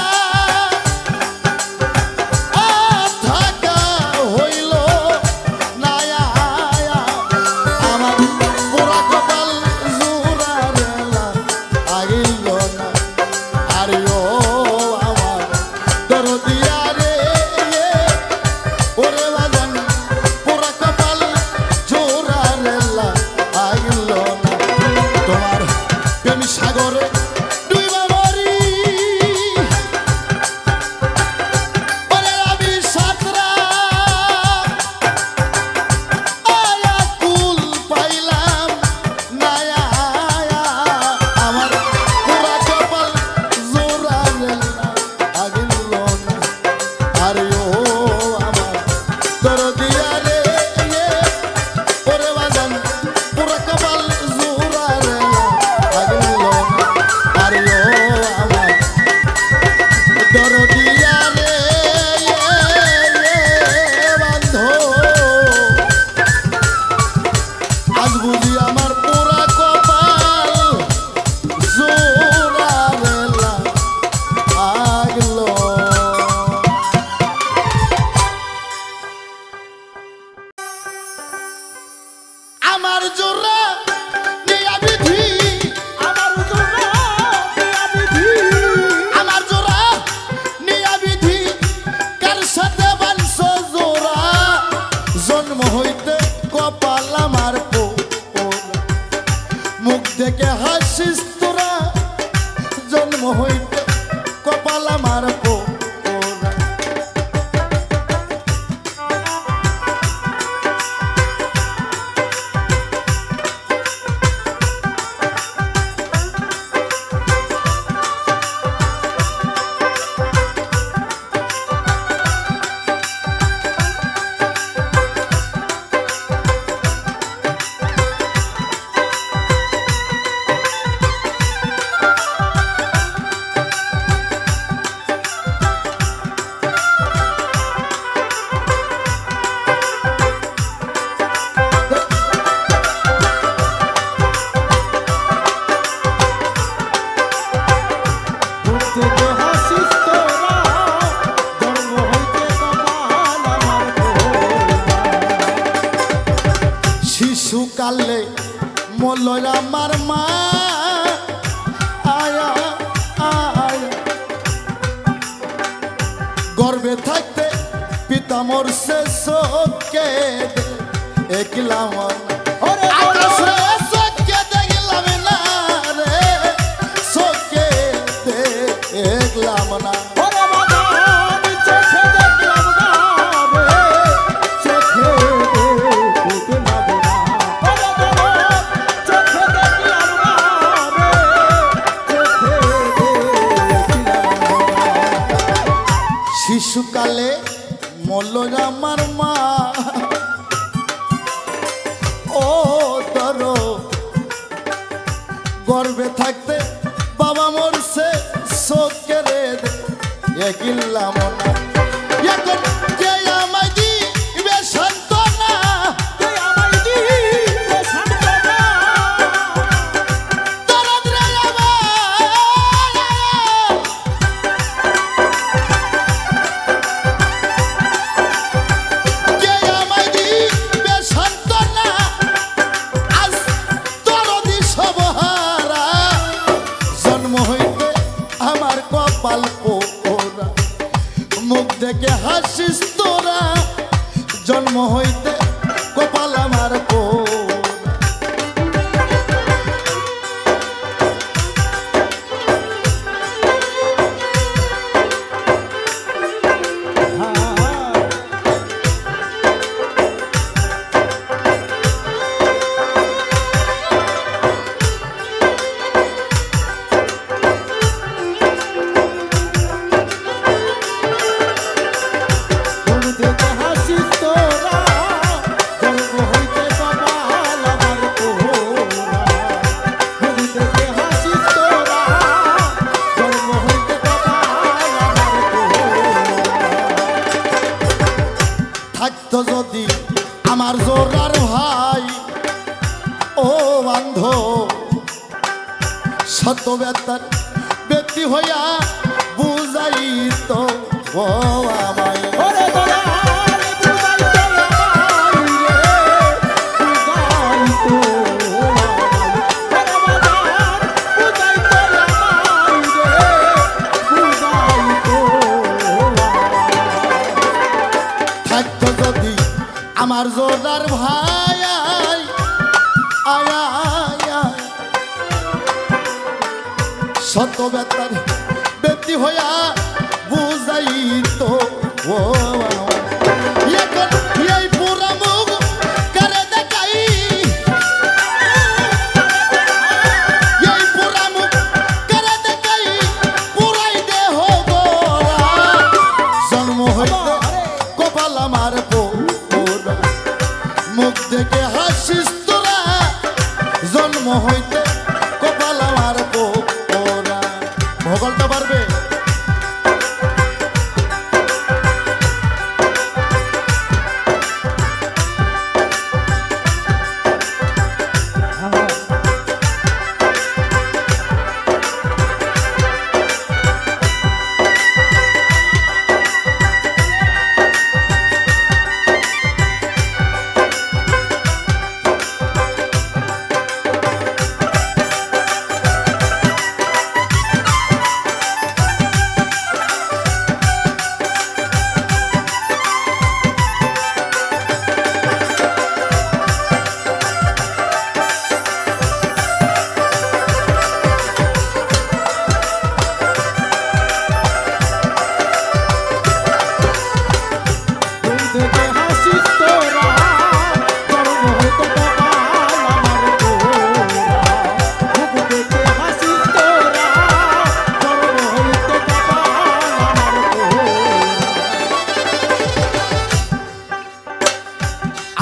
থাকা হইল না আমার পোড়া কপাল জোড়ারেলা আইল না আরে ও আমার দরদিয়া রে ওরে বাজান পোড়া কপাল জোড়ারেলা আইল না তোমার প্রেম সাগরে ডুইবা মরি ওরে আমি সাতরা আয়া কুল পাইলাম না আমার পোড়া কপাল জোড়ারেলা আইল না আরে ও আমার দরদিয়া রে ওরে বাজান পোড়া কপাল জোড়ারেলা আইল না আরে ও আমার দরদিয়া রে বান্ধ আজ বুঝি আমার পোড়া কপাল জোড়ারেলা আগল আমার জোড়া নিয়া বিধি আমার জোড়া নিয়া বিধি আমার জোড়া নিয়া বিধি কার সাথে বানছ জোড়া জন্ম হইতে কপাল আমার পোড়া মুখ দেখে হাসিস তোরা জন্ম হইতে কপাল আমার পোড়া থেকে হাসিস তোরা জন্ম হইতে কপাল আমার শিশুকালে মলয় আমার মা আয়া আয়া গর্বে থাকতে পিতা মরছে শোকে একলা মন ওরে আকাশে শোকে দেখলাম না রে শোকে দেখলাম না ওরে বাজান চোখে দেখলাম না রে চোখে দেখলাম না ওরে বাজান চোখে দেখলাম না রে চোখে দেখলাম না শিশুকালে মলয় আমার মা ও তর গর্বে থাকতে বাবা মরছে শোকে রে একলাম না এখন কে আমায় দিবে সান্ত্বনা তুই আমায় দিবে সান্ত্বনা দরদ রে আমার কে আমায় দিবে সান্ত্বনা আজ দরদি সবহারা জন্ম হইতে আমার কপাল পোড়া মুখ দেখে হাসিস তোরা জন্ম হইতে কপাল আমার পোড়া তুমি থেকে হাসিস তোরা ও বান্ধ শত ব্যথার ব্যক্তি হইয়া বুঝাই তো ও আমায় ওরে দয়াল বুঝাই তো আমায় রে বুঝাই তো ওরে বাজার বুঝাই তো আমায় রে বুঝাই তো থাকতো যদি আমার জোরদার ভাই আয় শত ব্যথার ব্যক্তি হইয়া বুঝাই তো ও এখন এই পুরা মুখ করে দেখাই এই পুরা মুখ করে দেখাই পুরাই দেহ গোরা জন্ম হইতে কপাল আমার পোরা মুখ দেখে হাসিস তোরা জন্ম হইতে কপাল আমার পোরা ভগলটা পারবে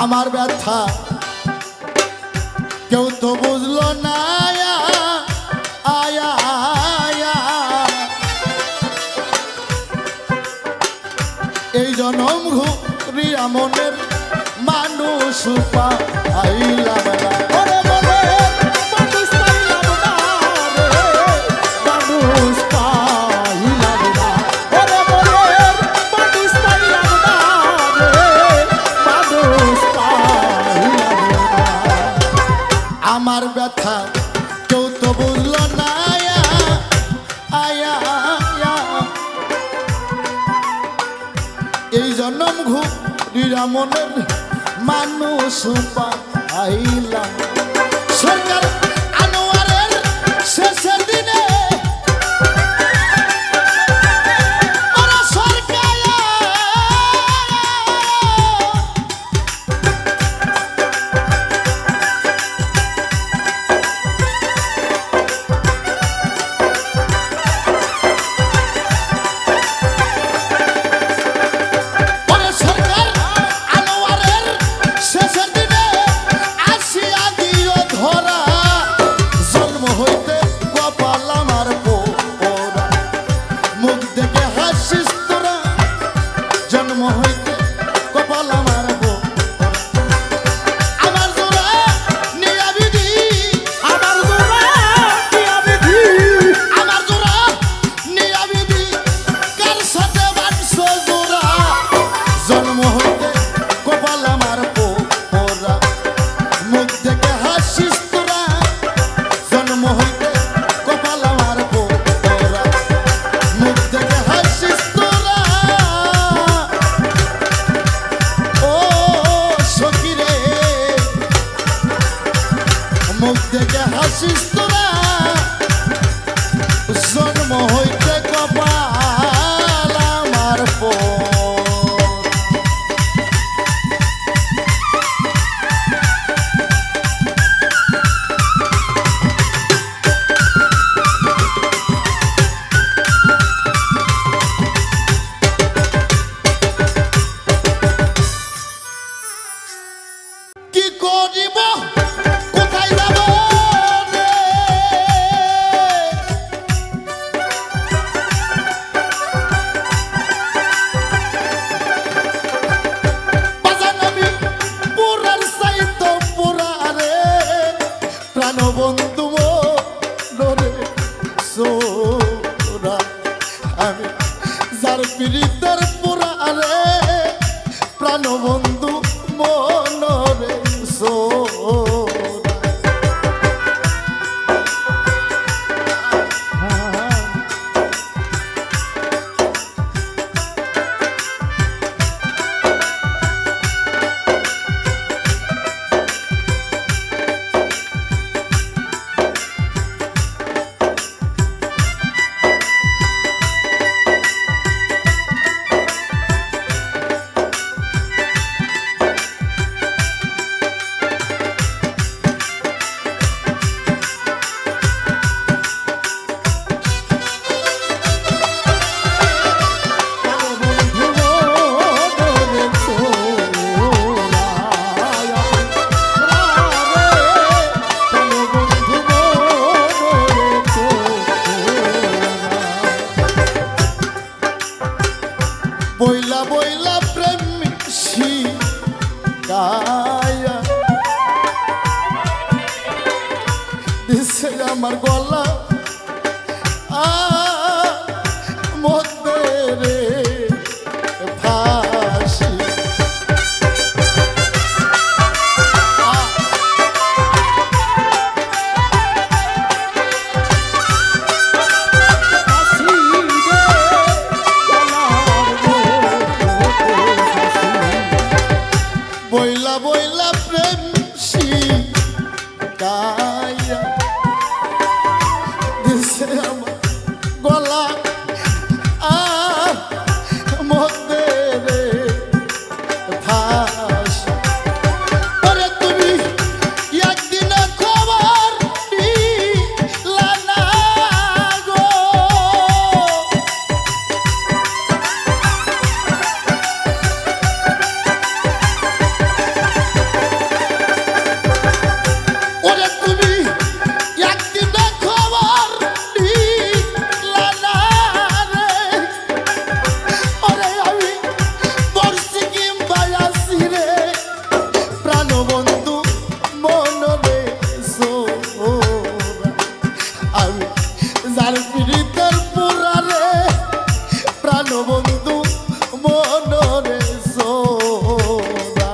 আমার ব্যথা কেউ তো বুঝলো না আয়া এই জনম ঘুরিয়া মনের মানুষ পাইলাম না ওরে বলে মানুষ পাইলাম না রে মানুষ পাইলাম না ওরে বলে মানুষ পাইলাম না রে মানুষ পাইলাম না আমার ব্যথা কেউ তো বুঝলো না আয়া এই জনম ঘুরিয়া মনের মানুষ পাইলাম সরকার আনোয়ারের শেষের দিনে ওরা সরকার ওরা সরকার আনোয়ারের শেষের দিনে আসিয়া দিও ধরা জন্ম হইতে কপাল আমার পোরা মুখ দেখে হাসিস তোরা জন্ম হইতে কপাল আমার পোরা আমার জোড়া নিয়া বিধি আমার জোড়া দিয়া বিধি আমার জোড়া নিয়া বিধি কার সাথে বাঁধছো জোড়া জন্ম হইতে কপাল আমার পোরা মুখ দেখে হাসিস তোরা জন্ম হইতে কপাল আমার পোরা মুখ দেখে হাসিস তোরা ও সখীরে মুখ দেখে হাসিস তোরা জন্ম হইতে কপাল আমার পোরা কি করিব কোথায় যাব রে প্রাণবন্ধু মনে সোরা আমি যার পীড়িতের পুরা রে প্রাণবন্ধু মনরে সোরা বইলা বইলা প্রেম শিকায়া দিছে আমার গলা মধ্যে রে ফাঁসি বইলা বইলা প্রেম শিকায়া দিছে আমার গলা মধ্যে রে ফাঁসি ওরে তুমি একদিন খবর দিলা না গো ওরে তুমি একদিন খবর দিলা না রে ওরে আমি বর্ষি কিংবা আসি রে প্রাণবন্ধু মনরে সোরা আমি যার পীড়িতের পুরা রে প্রাণবন্ধু মনরে সোরা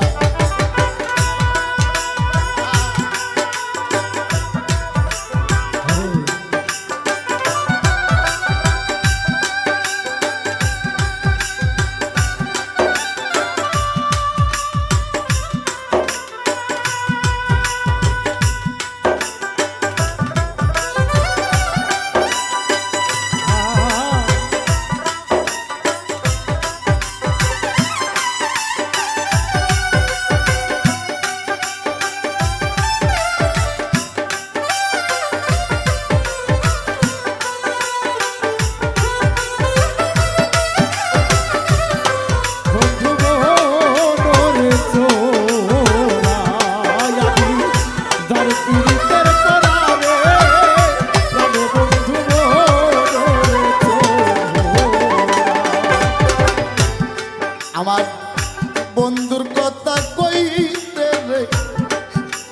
আমার বন্ধুর কথা কইতে রে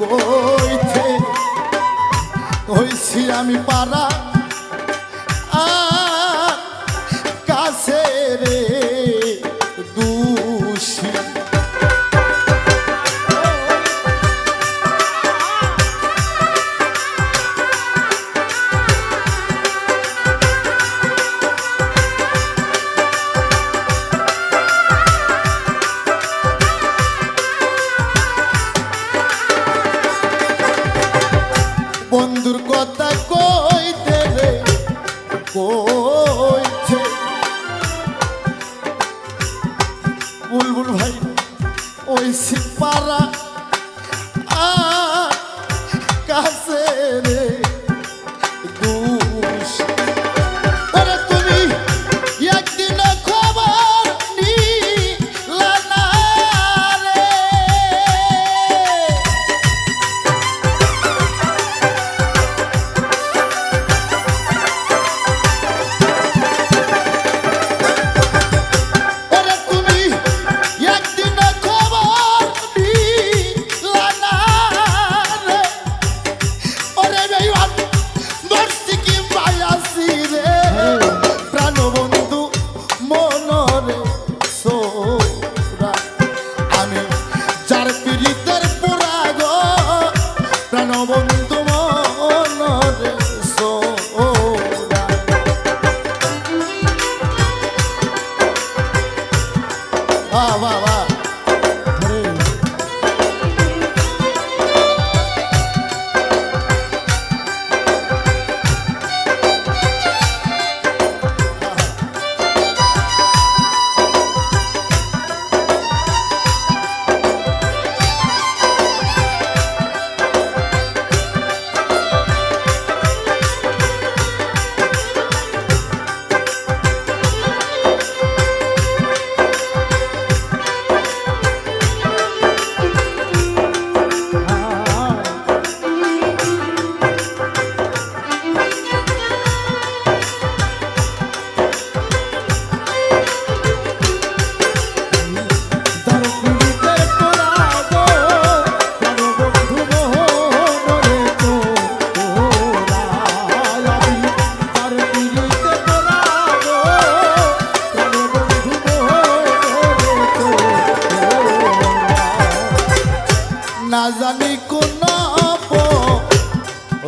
কইতে কইছি আমি পারা কাছে রে দোষী বন্ধুর কথা কইতে রে কইতে বুলবুল ভাই ওই সিপারা কাছে রে দোষী ওরে তুমি একদিন খবর নিলা না রে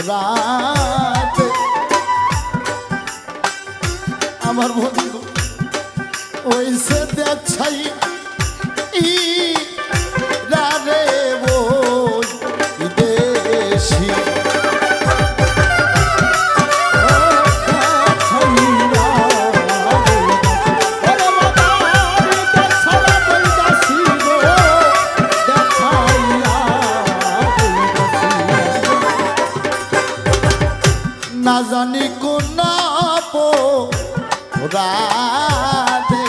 রাতে আমার বন্ধু ওই সে দেখাই রে ওই দেশি না জানি কোন রাধে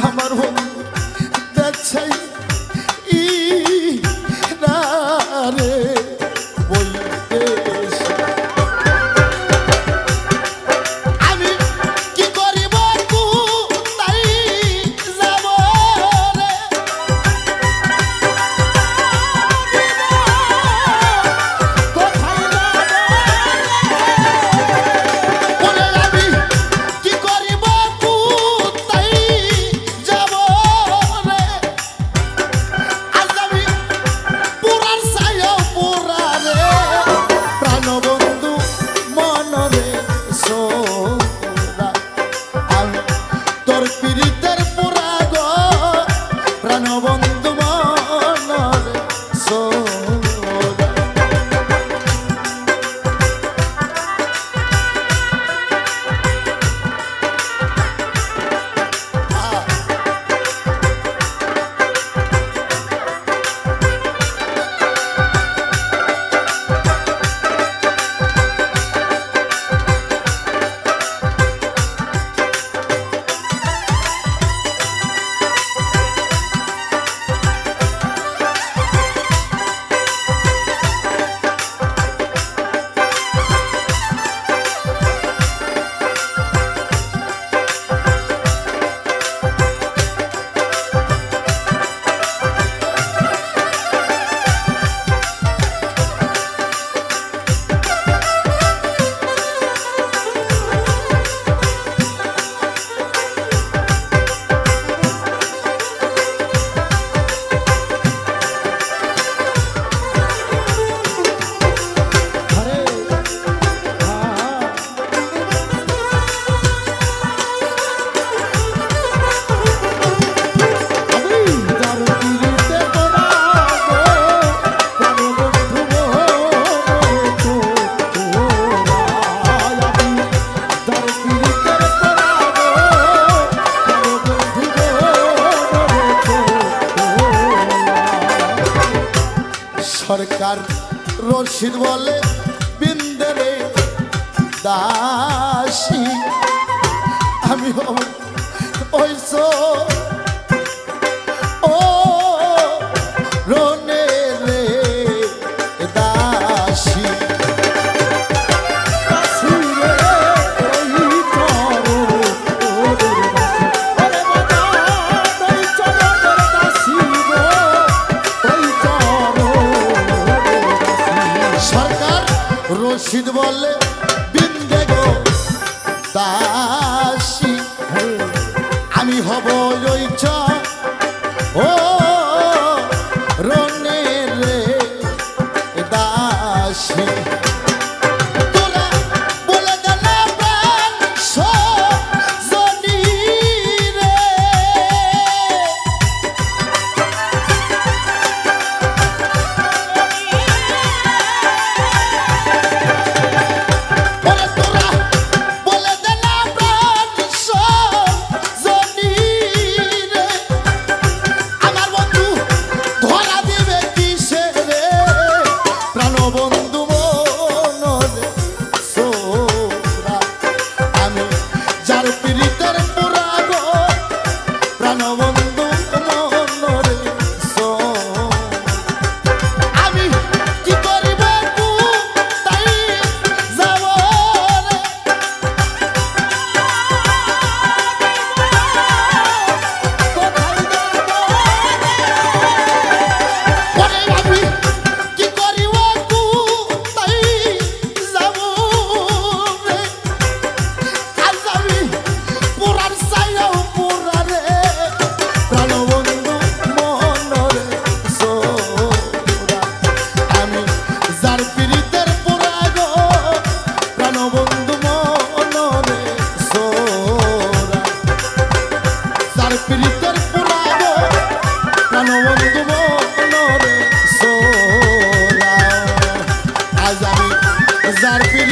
আমার বন্ধু দেখছাই রে ওই দেশে আমি কি করিব তাই যাব রে সরকার রশিদ বলে বিন্দরে দাসী আমি ওইস ও রনে রে দাসী রশিদ বলে বিন্দে গো দাসী আমি হব ওই ও রনে রে দাসী তোরা বলে দেনা প্রাণ সজনী রে ওরে তোরা বলে দেনা প্রাণ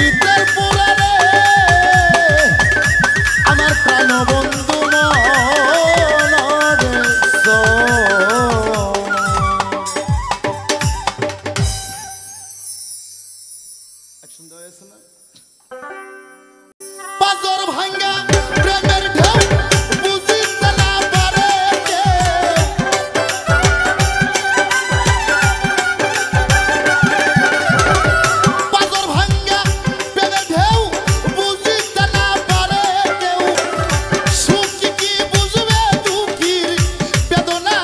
শীতের পুরারে আমার প্রাণবন্ধু সুন্দর হয়েছে না? পাঁচর ভাঙ্গা প্রেমের ঢেউ বুঝিতে না পারে কে। পাঁচর ভাঙ্গা প্রেমের ঢেউ বুঝিতে না পারে কেউ। সুখী কি বুঝবে দুঃখীর বেদনা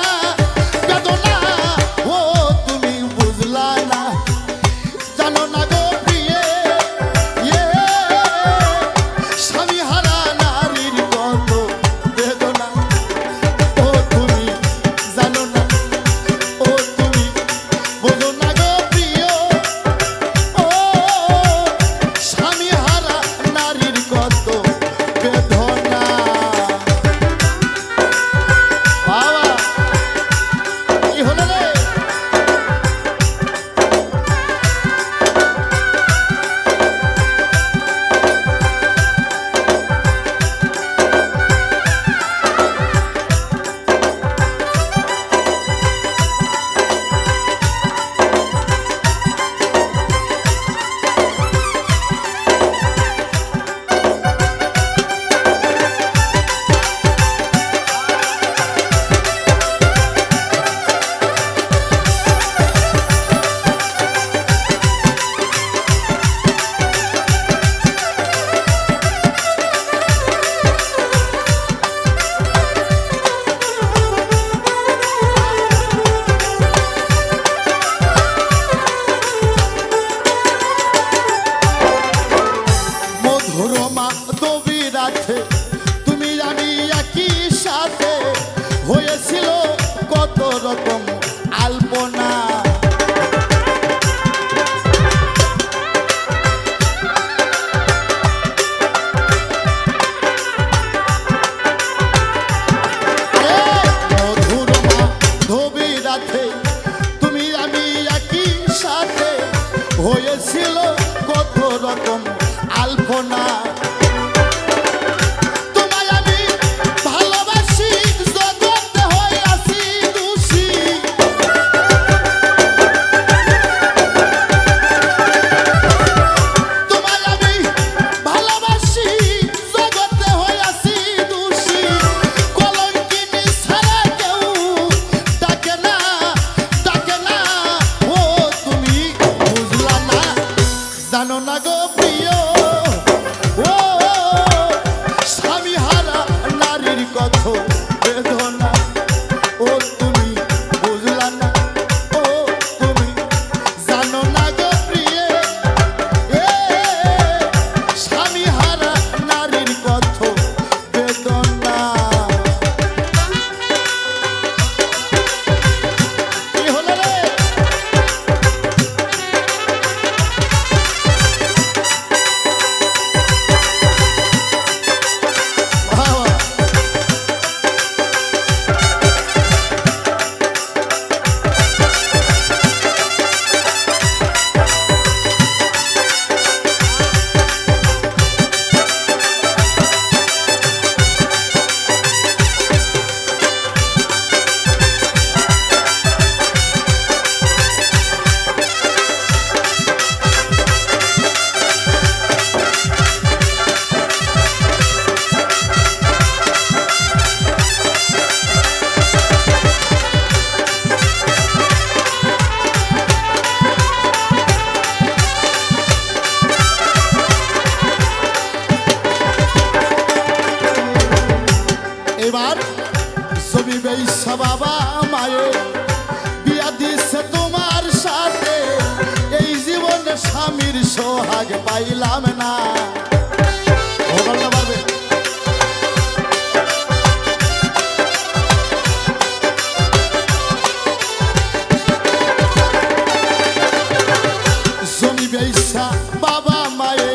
বেদনা, ও তুমি বুঝলা না জানো না গো প্রিয়ে, স্বামী হারা নারীর কত বেদনা। ও তুমি জানো না, ও তুমি বোঝো না গো প্রিয়, ও স্বামী হারা নারীর কত বেদনা। বাবা কি হলো রে? তুমি আমি একই সাথে হয়েছিল কত রকম আলপনা। মধুর মাধবী রাতে তুমি আমি একই সাথে হয়েছিল কত রকম আলপনা। জানো না গো প্রিয়, ও স্বামী হারা নারীর কত বেদনা। ও তুমি বুঝলা না, ও তুমি জানো না গো প্রিয়ে, স্বামী হারা নারীর কত বেদনা। কি হলো রে? এবার ছবি বেইসা বাবা মায়ে বিয়া দিছে তোমার সাথে, এই জীবনে স্বামীর সোহাগ পাইলাম না। জমি বেইসা বাবা মায়ে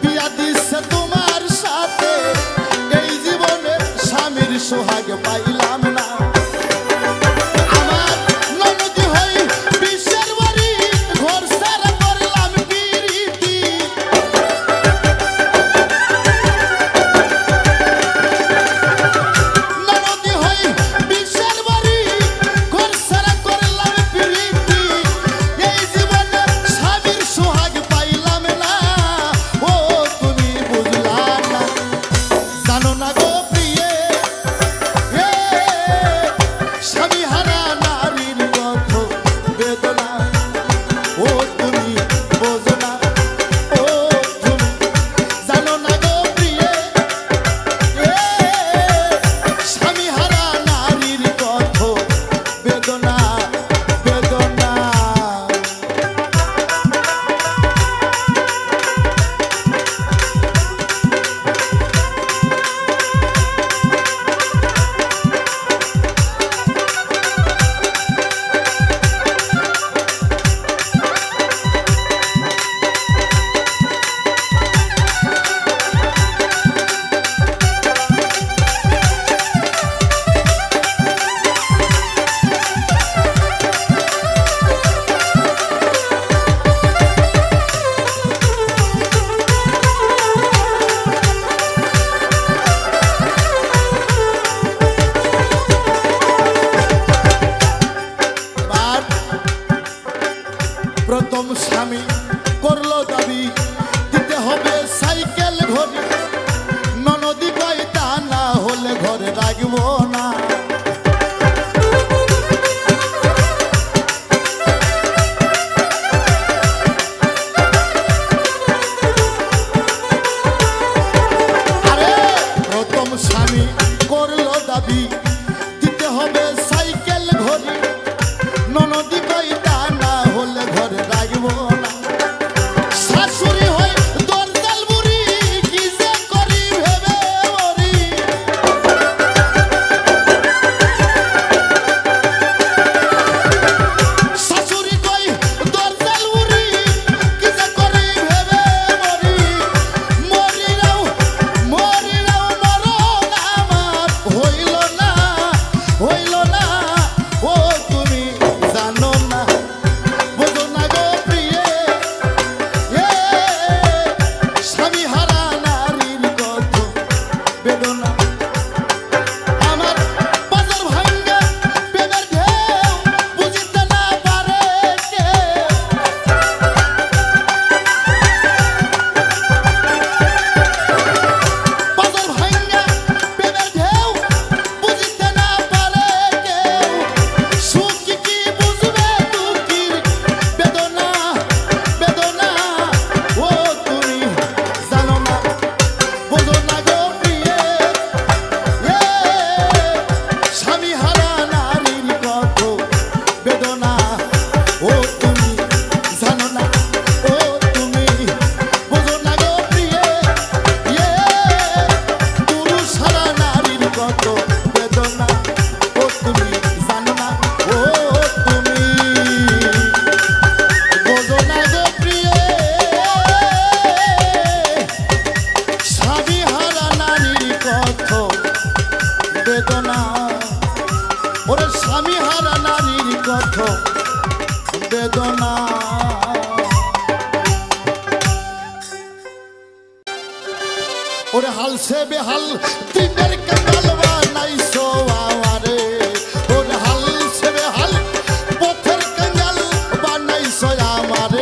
বিয়া দিছে তোমার সাথে, এই জীবনে স্বামীর সোহাগ পাইলাম না। আমার ননদি হই বিশ্বের বাড়ি ঘর সারা করলাম পিরিতি, প্রথম স্বামী করলো দাবি দিতে হবে সাইকেল ঘড়ি ননদি কয় তা না হলে ঘরে রাখবো না আরে প্রথম স্বামী করলো দাবি দিতে হবে সাইকেল ঘড়ি ননদি কয় তা না হলে ঘরে রাখবো না শাশুড়ি হই দরজাল বুড়ি কি যে করি ভেবে মরি শাশুড়ি কই দরজাল বুড়ি কি যে করি ভেবে মরি মরিরাও নরক আমার হইল না ও তুমি জানো না বোঝো না গো প্রিয়ে স্বামী হারা নারীর কত বেদনা আমার বাজার ভাঙ্গা প্রেমের ঢেউ বুঝিতে না পারে কেউ বাজার ভাঙ্গা প্রেমের ঢেউ বুঝিতে না পারে কেউ সুখ কি বুঝবে দুঃখীর বেদনা ও তুমি জানো না বোঝো না গো প্রিয়ে স্বামী হারা নারীর কত বেদনা ও তুমি জানো না ও তুমি বোঝো না গো প্রিয়ে পুরুষ হারা নারীর কত বেদনা ও তুমি জানো না ও তুমি বোঝো না গো প্রিয়ে স্বামী হারা নারীর কত বেদনা ওরে স্বামী হারা নারীর কত বেদনা ওরে হাল সে বেহাল দিনের কাল বানাইছো আমারে ওরে হাল সে বেহাল পথের কাঙ্গাল বানাইছো আমারে